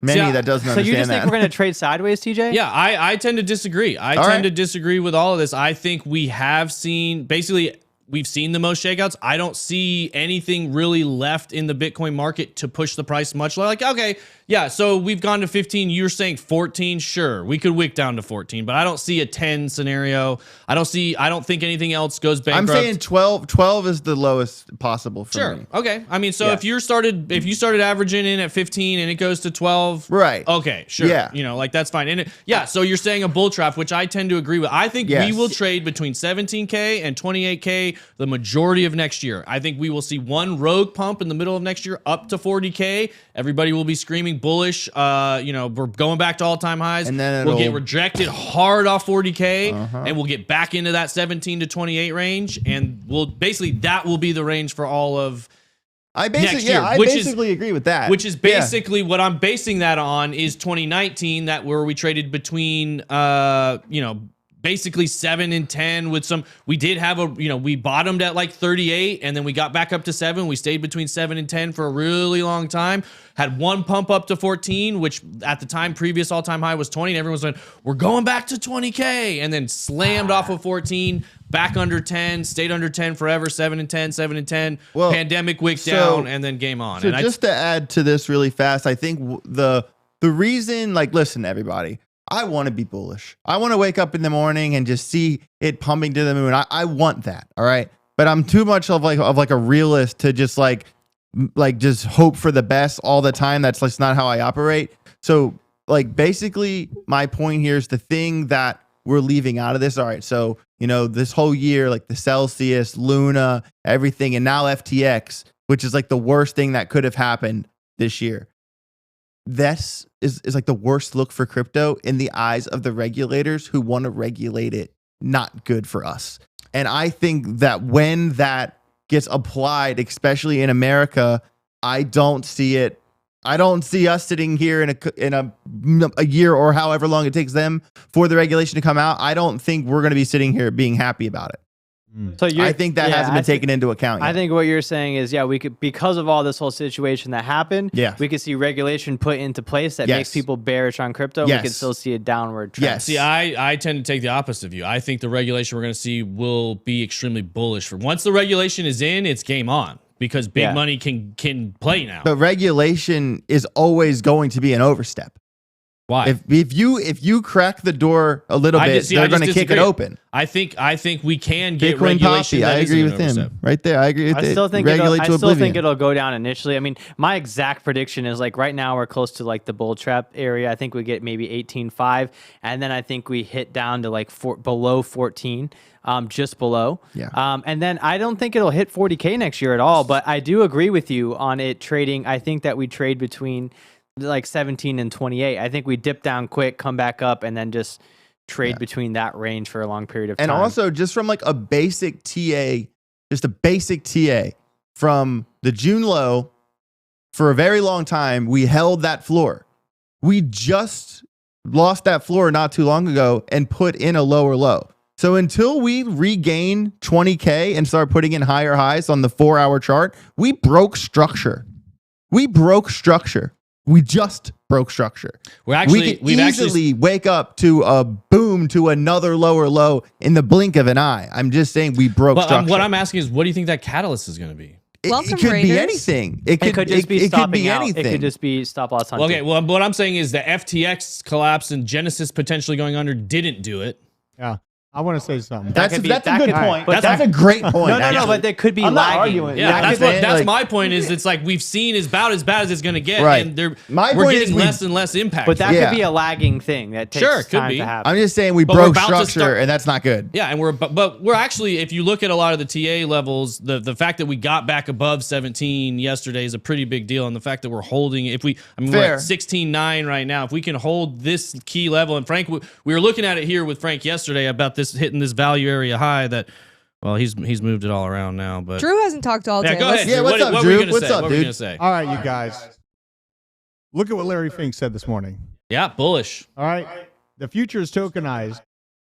many that doesn't understand that. So you just think we're going to trade sideways, TJ? Yeah, I tend to disagree. I tend to disagree with all of this. I think we have seen basically we've seen the most shakeouts. I don't see anything really left in the Bitcoin market to push the price much lower. Like, okay, yeah, so we've gone to 15. You're saying 14. Sure, we could wick down to 14, but I don't see a 10 scenario. I don't think anything else goes bankrupt. I'm saying 12. 12 is the lowest possible for me. Okay. I mean, so if you started averaging in at 15 and it goes to 12, right? Okay, sure. Yeah. You know, like that's fine. And so you're saying a bull trap, which I tend to agree with. I think we will trade between 17K and 28K the majority of next year. I think we will see one rogue pump in the middle of next year up to 40K. Everybody will be screaming bullish. You know, we're going back to all-time highs, and then we'll get rejected hard off 40K, and we'll get back into that 17 to 28 range, and that will be the range for all of next year. I basically agree with that. Which is basically what I'm basing that on is 2019, that where we traded between basically 7 and 10 with some. We did have we bottomed at like 38 and then we got back up to 7. We stayed between 7 and 10 for a really long time. Had one pump up to 14, which at the time previous all-time high was 20, and everyone was like, we're going back to 20K, and then slammed off of 14, back under 10, stayed under 10 forever, 7 and 10, 7 and 10. Well, pandemic wicked down, and then game on. So and just to add to this really fast, I think the reason, like, listen, everybody, I want to be bullish. I want to wake up in the morning and just see it pumping to the moon. I want that. All right. But I'm too much of like a realist to just just hope for the best all the time. That's just not how I operate. So like basically my point here is the thing that we're leaving out of this. All right. So, this whole year, like the Celsius, Luna, everything, and now FTX, which is like the worst thing that could have happened this year. This is like the worst look for crypto in the eyes of the regulators who want to regulate it. Not good for us. And I think that when that gets applied, especially in America, I don't see it. I don't see us sitting here in a year or however long it takes them for the regulation to come out. I don't think we're going to be sitting here being happy about it. So I think that hasn't been taken into account yet. I think what you're saying is, we could, because of all this whole situation that happened, we could see regulation put into place that makes people bearish on crypto. We could still see a downward trend. Yes. See, I tend to take the opposite view. I think the regulation we're going to see will be extremely bullish. Once the regulation is in, it's game on, because big money can play now. But regulation is always going to be an overstep. Why? If you crack the door a little bit, they're going to kick it open. I think we can get Bitcoin regulation. Poppy, I agree with him right there. I agree with I still think it'll go down initially. I mean, my exact prediction is like right now we're close to like the bull trap area. I think we get maybe 18.5, and then I think we hit down to like below 14. Just below. And then I don't think it'll hit 40K next year at all, but I do agree with you on it trading. I think that we trade between like 17 and 28. I think we dip down quick, come back up, and then just trade between that range for a long period of time. And also just from like a basic TA, just a basic TA from the June low for a very long time, we held that floor. We just lost that floor not too long ago and put in a lower low. So until we regain 20K and start putting in higher highs on the 4-hour chart, we broke structure. We just broke structure. We can easily wake up to a boom to another lower low in the blink of an eye. I'm just saying we broke structure. What I'm asking is, what do you think that catalyst is going to be? It could be anything. It could just be stopping out. It could just be stop loss hunting. Okay, well, what I'm saying is the FTX collapse and Genesis potentially going under didn't do it. Yeah. I want to say something. That's a good point. That's a great point. No, but there could be lagging. Yeah, that's my point. Is it's like we've seen is about as bad as it's going to get, and we're getting less and less impact. But that could be a lagging thing that takes time to happen. I'm just saying we broke structure, and that's not good. Yeah, and we're actually, if you look at a lot of the TA levels, the fact that we got back above 17 yesterday is a pretty big deal, and the fact that we're holding, we're at 16.9 right now. If we can hold this key level, and Frank, we were looking at it here with Frank yesterday about this hitting this value area high that, well, he's moved it all around now. But Drew hasn't talked all day. Go ahead. Yeah, what's up, Drew? What's up, dude? All right, you guys. Look at what Larry Fink said this morning. Yeah, bullish. All right. The future is tokenized.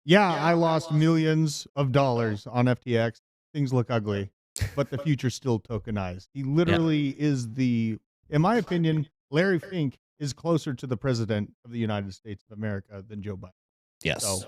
Yeah, I lost millions of dollars on FTX. Things look ugly, but the future's still tokenized. He literally is in my opinion, Larry Fink is closer to the president of the United States of America than Joe Biden. Yes. So,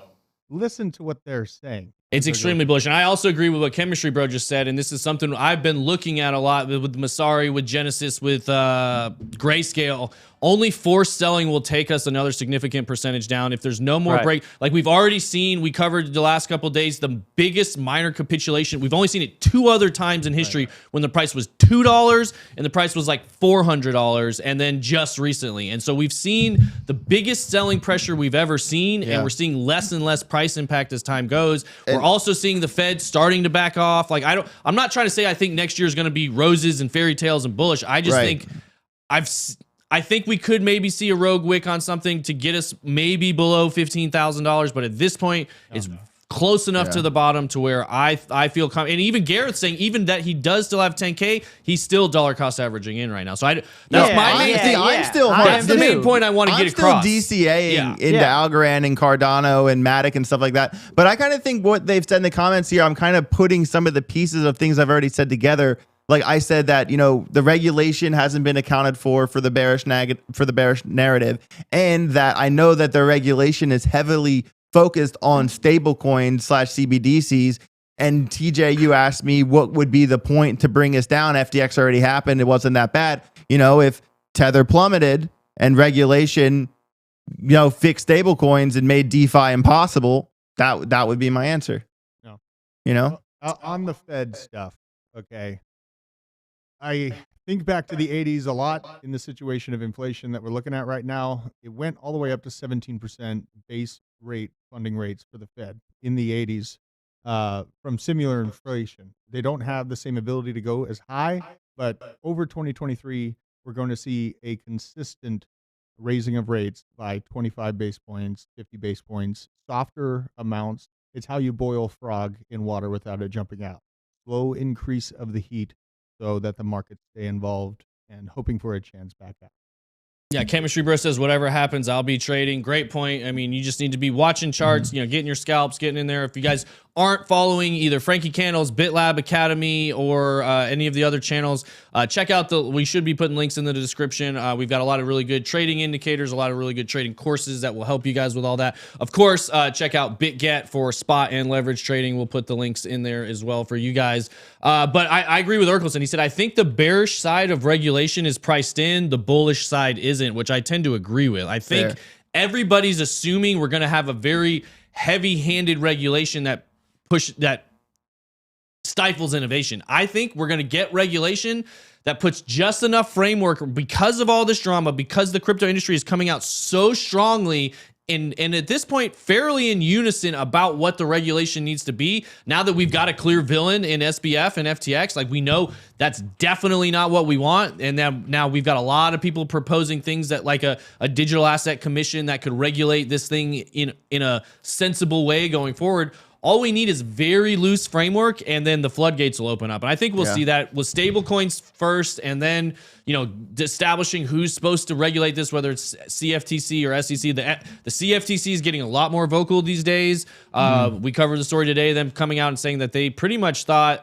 listen to what they're saying. It's extremely bullish. And I also agree with what Chemistry Bro just said. And this is something I've been looking at a lot with Masari, with Genesis, with Grayscale. Only forced selling will take us another significant percentage down. If there's no more break, like we've already seen, we covered the last couple of days, the biggest minor capitulation. We've only seen it 2 other times in history when the price was $2 and the price was like $400, and then just recently. And so we've seen the biggest selling pressure we've ever seen, and we're seeing less and less price impact as time goes. We're also seeing the Fed starting to back off. Like I'm not trying to say I think next year is going to be roses and fairy tales and bullish. I just think I think we could maybe see a rogue wick on something to get us maybe below $15,000, but at this point, it's close enough to the bottom to where I feel confident. And even Garrett's saying, even that he does still have 10K, he's still dollar cost averaging in right now. So that's my main thing. I'm still that's the main point I want to get across. I'm still DCAing into Algorand and Cardano and Matic and stuff like that. But I kind of think what they've said in the comments here, I'm kind of putting some of the pieces of things I've already said together. Like I said that, you know, the regulation hasn't been accounted for the bearish narrative, and that I know that the regulation is heavily focused on stablecoins / CBDCs. And TJ, you asked me what would be the point to bring us down. FTX already happened. It wasn't that bad. You know, if Tether plummeted and regulation, you know, fixed stablecoins and made DeFi impossible, that would be my answer. No. You know, on the Fed stuff. Okay. I think back to the 80s a lot in the situation of inflation that we're looking at right now. It went all the way up to 17% base rate funding rates for the Fed in the 80s from similar inflation. They don't have the same ability to go as high, but over 2023, we're going to see a consistent raising of rates by 25 base points, 50 base points, softer amounts. It's how you boil frog in water without it jumping out. Slow increase of the heat, so that the markets stay involved and hoping for a chance back out. Yeah, Chemistry Bro says, whatever happens, I'll be trading. Great point. I mean, you just need to be watching charts, you know, getting your scalps, getting in there. If you guys aren't following either Frankie Candle's BitLab Academy or any of the other channels, check out we should be putting links in the description. We've got a lot of really good trading indicators, a lot of really good trading courses that will help you guys with all that. Of course, check out BitGet for spot and leverage trading. We'll put the links in there as well for you guys. But I agree with Urkelson. He said, I think the bearish side of regulation is priced in, the bullish side isn't, which I tend to agree with. I think everybody's assuming we're going to have a very heavy-handed regulation that stifles innovation. I think we're going to get regulation that puts just enough framework because of all this drama, because the crypto industry is coming out so strongly and at this point fairly in unison about what the regulation needs to be. Now that we've got a clear villain in SBF and FTX, like we know that's definitely not what we want. And now we've got a lot of people proposing things that like a digital asset commission that could regulate this thing in a sensible way going forward. All we need is very loose framework, and then the floodgates will open up. And I think we'll see that with stable coins first, and then, you know, establishing who's supposed to regulate this, whether it's CFTC or SEC. The CFTC is getting a lot more vocal these days. We covered the story today, them coming out and saying that they pretty much thought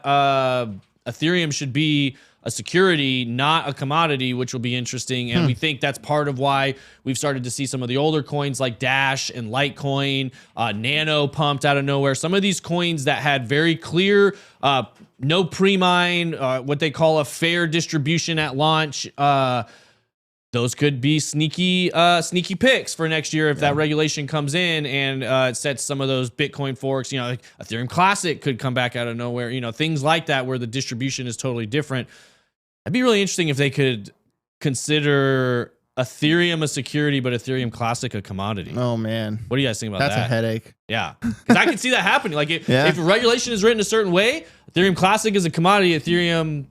Ethereum should be a security, not a commodity, which will be interesting. And we think that's part of why we've started to see some of the older coins like Dash and Litecoin, Nano pumped out of nowhere. Some of these coins that had very clear, no pre-mine, what they call a fair distribution at launch. Those could be sneaky picks for next year if that regulation comes in and it sets some of those Bitcoin forks. You know, like Ethereum Classic could come back out of nowhere. You know, things like that where the distribution is totally different. It'd be really interesting if they could consider Ethereum a security, but Ethereum Classic a commodity. Oh man, what do you guys think about that? That's a headache. Yeah, because I can see that happening. Like if regulation is written a certain way, Ethereum Classic is a commodity. Ethereum,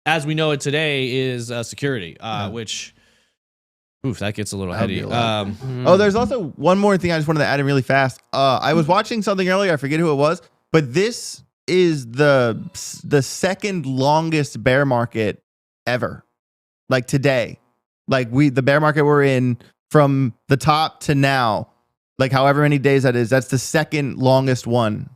as we know it today, is a security, which. Oof, that gets a little heady. Oh, there's also one more thing I just wanted to add in really fast. I was watching something earlier. I forget who it was, but this is the second longest bear market ever. Like today, like the bear market we're in from the top to now, like however many days that is, that's the second longest one.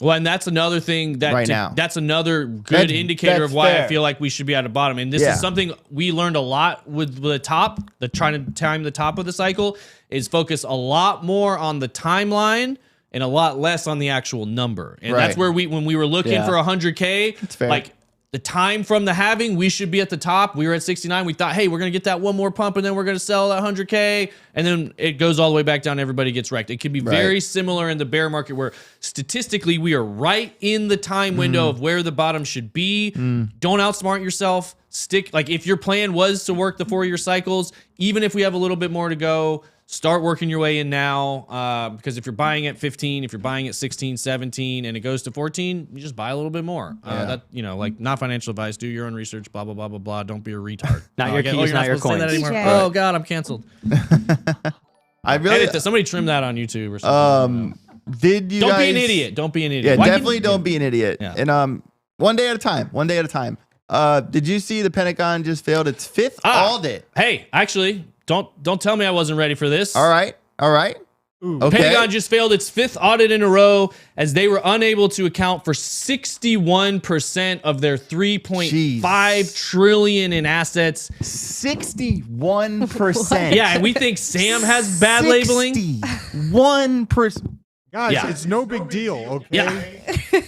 Well, and that's another thing that that's another good indicator of why I feel like we should be at the bottom. And this is something we learned a lot with the top, trying to time the top of the cycle is focus a lot more on the timeline and a lot less on the actual number. And Right. that's where when we were looking Yeah. for 100K, fair. like the time from the halving, we should be at the top. We were at 69. We thought, hey, we're going to get that one more pump and then we're going to sell that 100K. And then it goes all the way back down. Everybody gets wrecked. It can be very similar in the bear market where statistically we are right in the time window of where the bottom should be. Don't outsmart yourself. Stick, like if your plan was to work the 4-year cycles, even if we have a little bit more to go, start working your way in now, because if you're buying at 15, if you're buying at 16, 17, and it goes to 14, you just buy a little bit more. That, you know, like not financial advice. Do your own research. Blah blah blah blah blah. Don't be a retard. Not your keys, you're not your supposed to say that coins. anymore. DJ. Oh God, I'm canceled. I really Edit this. Somebody trim that on YouTube or something. did you Don't guys be an idiot. Don't be an idiot. Yeah, Why definitely can- don't be an idiot. Yeah. And one day at a time. One day at a time. Did you see the Pentagon just failed its 5th audit? Hey, actually, don't tell me I wasn't ready for this. All right. Okay. Pentagon just failed its 5th audit in a row as they were unable to account for 61% of their 3.5 trillion in assets. 61%. Yeah, and we think Sam has bad labeling. 61%. Guys, Yeah. it's no big deal, okay? Yeah, You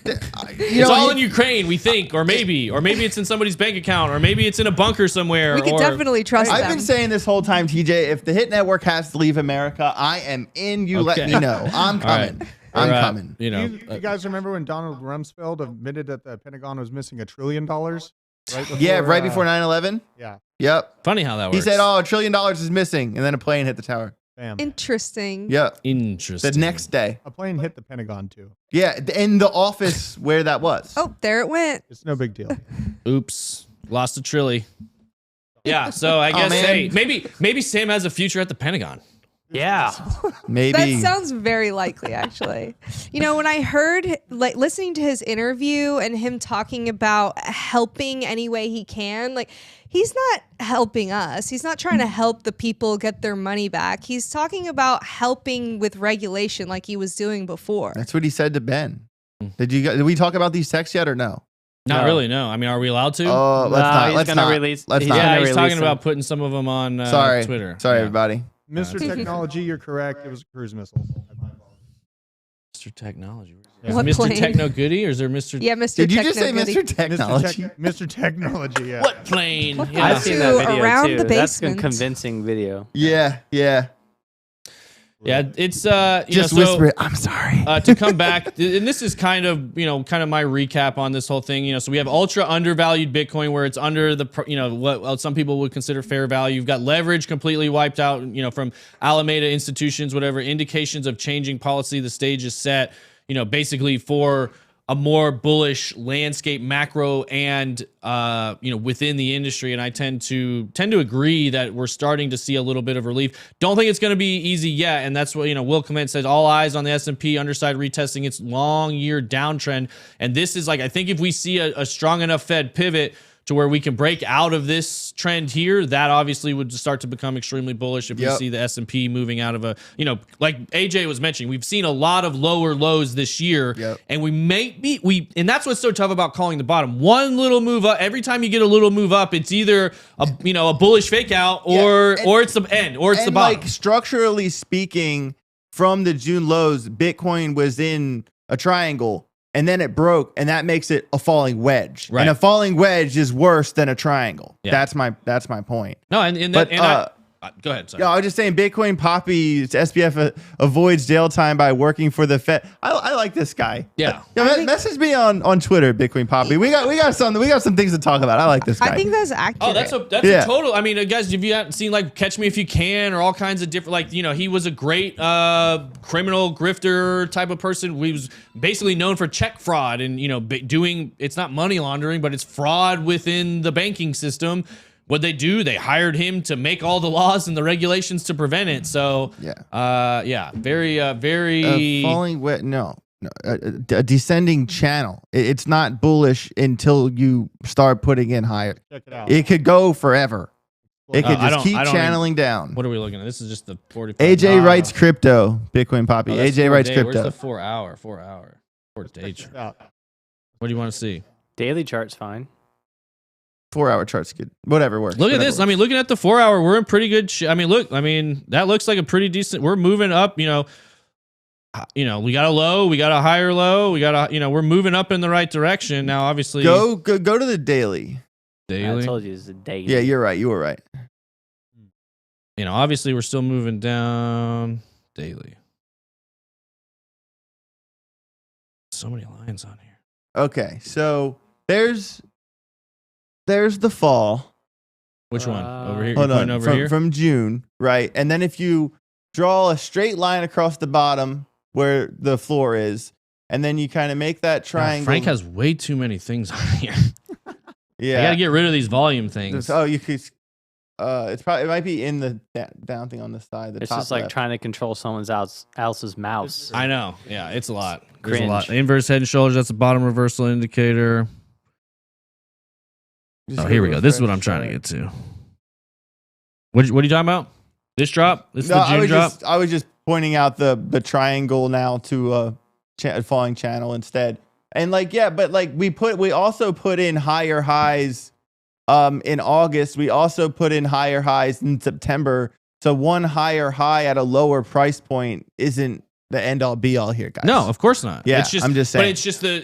it's know, all in Ukraine, we think, or maybe it's in somebody's bank account, or maybe it's in a bunker somewhere. We could or, definitely trust I've them. been saying this whole time, TJ, if the Hit Network has to leave America, I am in. You let Okay. me know. I'm coming. I'm coming. You know, You guys remember when Donald Rumsfeld admitted that the Pentagon was missing $1 trillion? Right before, Yeah, right before 9/11. Yeah, Yep. funny how that works. He said, "Oh, $1 trillion is missing," and then a plane hit the tower. bam. Yep. Interesting. The Interesting. next day. A plane hit the Pentagon too. Yeah, in the office where that was. Oh, there it went. It's no big deal. Oops, lost a trilly. Yeah, so I guess man. hey, maybe Sam has a future at the Pentagon. Yeah. Maybe. That sounds very likely, actually. You know, when I heard, like, listening to his interview and him talking about helping any way he can, like, he's not helping us. He's not trying to help the people get their money back. He's talking about helping with regulation like he was doing before. That's what he said to Ben. Did we talk about these texts yet or no? Not No. really, no. I mean, are we allowed to? Oh, let's No, not. he's Let's gonna not. release- Let's he's not. yeah, gonna he's release talking them. about putting some of them on Sorry. Twitter. Sorry, Yeah. everybody. Mr. Technology, you're correct. It was a cruise missile. Mr. Technology. Yeah. Is What Mr. plane? Techno Goody or is there Mr. Yeah, Mr. Did you just say Techno-Goody. Mr. Technology? Mr. Technology, yeah. What plane? What Yeah. I've seen that video Around too. the That's a basement. convincing video. Yeah, yeah. Yeah, it's Just you know, so, whisper it. I'm sorry. to come back, and this is kind of my recap on this whole thing. You know, so we have ultra undervalued Bitcoin where it's under the what some people would consider fair value. You've got leverage completely wiped out. You know, from Alameda institutions, whatever indications of changing policy. The stage is set. You know, basically for a more bullish landscape, macro and within the industry. And I tend to agree that we're starting to see a little bit of relief. Don't think it's going to be easy yet. And that's what, Will Clement says, all eyes on the S&P underside retesting its long year downtrend. And this is like, I think if we see a strong enough Fed pivot to where we can break out of this trend here, that obviously would start to become extremely bullish if we see the S&P moving out of a, like AJ was mentioning, we've seen a lot of lower lows this year, and and that's what's so tough about calling the bottom. One little move up, every time you get a little move up, it's either a bullish fake out or it's the end or it's the bottom. Like structurally speaking, from the June lows, Bitcoin was in a triangle. And then it broke, and that makes it a falling wedge. Right. And a falling wedge is worse than a triangle. Yeah. That's my point. No, and But, go ahead. Sorry. Yeah, I was just saying, Bitcoin Poppy SBF avoids jail time by working for the Fed. I like this guy. Yeah. Message me on Twitter, Bitcoin Poppy. We got some things to talk about. I like this guy. I think that's accurate. Oh, that's a total. I mean, guys, if you haven't seen like Catch Me If You Can or all kinds of different, like, he was a great criminal grifter type of person. He was basically known for check fraud and, doing, it's not money laundering, but it's fraud within the banking system. What they do, they hired him to make all the laws and the regulations to prevent it. So, very falling wedge. No, a descending channel. It's not bullish until you start putting in higher. Check it out. It could go forever. It could I just keep don't channeling down. What are we looking at? This is just the 45. AJ writes crypto. Bitcoin Poppy. Oh, that's AJ writes 4 day. crypto. Where's the 4 hour? 4 hour. 4 day Check it chart. out. What do you want to see? Daily chart's fine. 4 hour chart's good. Whatever works. Look at Whatever this. works. I mean, looking at the 4 hour, we're in pretty good. That looks like a pretty decent. We're moving up. we got a low, we got a higher low, we got a, we're moving up in the right direction. Now, obviously, Go to the daily. I told you it's a daily. Yeah, you're right. You were right. Obviously we're still moving down daily. So many lines on here. Okay, so there's the fall. Which one? Over here? Hold You're on, pointing over here? from June, right? And then if you draw a straight line across the bottom where the floor is, and then you kind of make that triangle. Frank has way too many things on here. Yeah, I gotta get rid of these volume things. Oh, you could. It might be in the down thing on the side. It's just like trying to control someone else's mouse. I know. Yeah, it's a lot. There's Cringe. a lot. Inverse head and shoulders. That's the bottom reversal indicator. Oh, here we go. This is what I'm trying to get to. What are you talking about? This drop? This is the June drop? I was just pointing out the triangle now to a falling channel instead. And we also put in higher highs in August. We also put in higher highs in September. So one higher high at a lower price point isn't the end all be all here, guys. No, of course not. Yeah, it's just, I'm just saying. But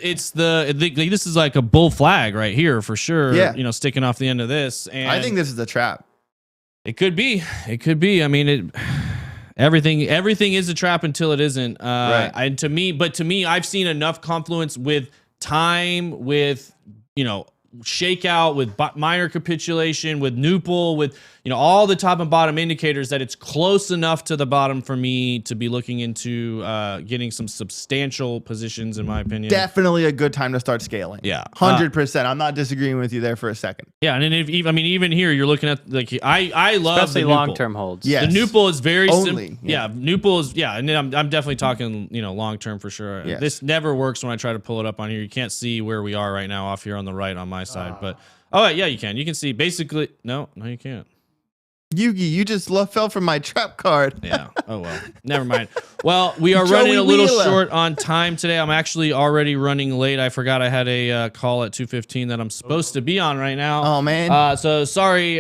it's this is like a bull flag right here for sure. Yeah. Sticking off the end of this. And I think this is a trap. It could be. It could be. I mean, everything is a trap until it isn't. Right. And to me, I've seen enough confluence with time, with shakeout, with minor capitulation, with Newpol, with all the top and bottom indicators that it's close enough to the bottom for me to be looking into getting some substantial positions, in my opinion. Definitely a good time to start scaling. Yeah, 100%. I'm not disagreeing with you there for a second. Yeah, and then even here, you're looking at I love especially the long term holds. Yes. The Newpol is very Only, simple. Yeah, Newpol is and then I'm definitely talking long term for sure. Yes. This never works when I try to pull it up on here. You can't see where we are right now off here on the right on my side, but yeah, you can. You can see basically. No, you can't. Yugi, you just fell from my trap card. Yeah. Oh well. Never mind. Well, we are Joey running a little Wheeler. short on time today. I'm actually already running late. I forgot I had a call at 2:15 that I'm supposed to be on right now. Oh man. So sorry,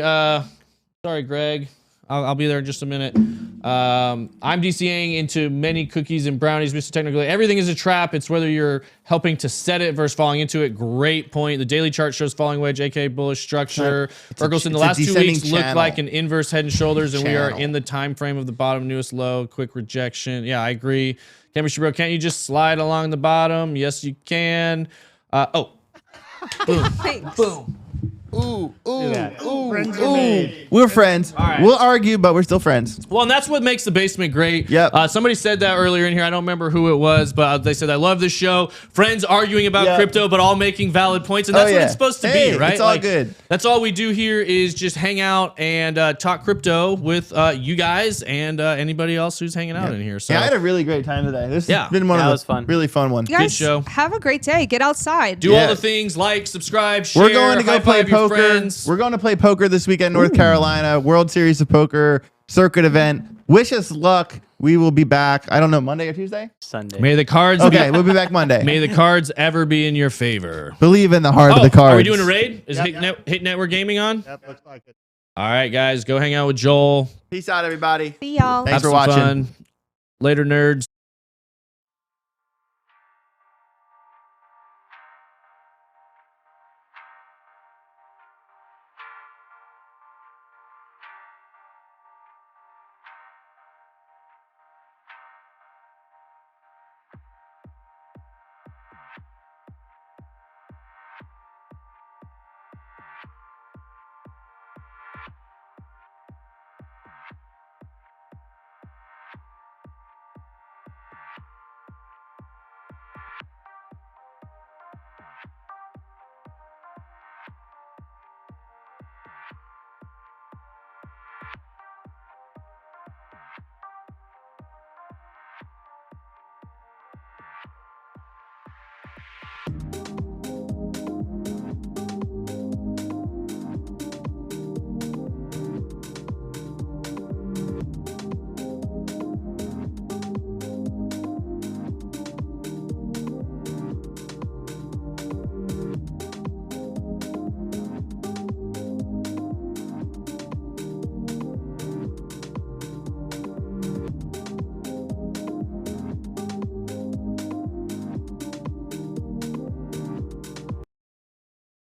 Greg. I'll be there in just a minute. I'm DCAing into many cookies and brownies, Mr. Technically. Everything is a trap. It's whether you're helping to set it versus falling into it. Great point. The daily chart shows falling wedge, aka bullish structure. Ferguson, the last 2 weeks looked like an inverse head and shoulders, and we are in the time frame of the bottom newest low. Quick rejection. Yeah, I agree. Chemistry bro, can't you just slide along the bottom? Yes, you can. Boom. Thanks. Boom. Ooh. Friends are made. We're friends. All right. We'll argue, but we're still friends. Well, and that's what makes the basement great. Yep. Somebody said that earlier in here. I don't remember who it was, but they said, I love this show. Friends arguing about crypto, but all making valid points. And that's what it's supposed to be, right? It's all good. That's all we do here is just hang out and talk crypto with you guys and anybody else who's hanging out in here. So Yeah, I had a really great time today. This has been one that of the was fun. really fun ones. You guys show. have a great day. Get outside. do all the things, like, subscribe, share, We're going to go play high-five your poker. friends. We're going to play poker this weekend in North Carolina, World Series of Poker circuit event. Wish us luck. We will be back. I don't know, Monday or Tuesday? Sunday. May the cards Okay, we'll be back Monday. may the cards ever be in your favor. Believe in the heart of the cards. Are we doing a raid? Is Hit Network Gaming on? Yep, looks like it. All right, guys, go hang out with Joel. Peace out, everybody. See y'all. Thanks Have for some watching. fun. Later, nerds.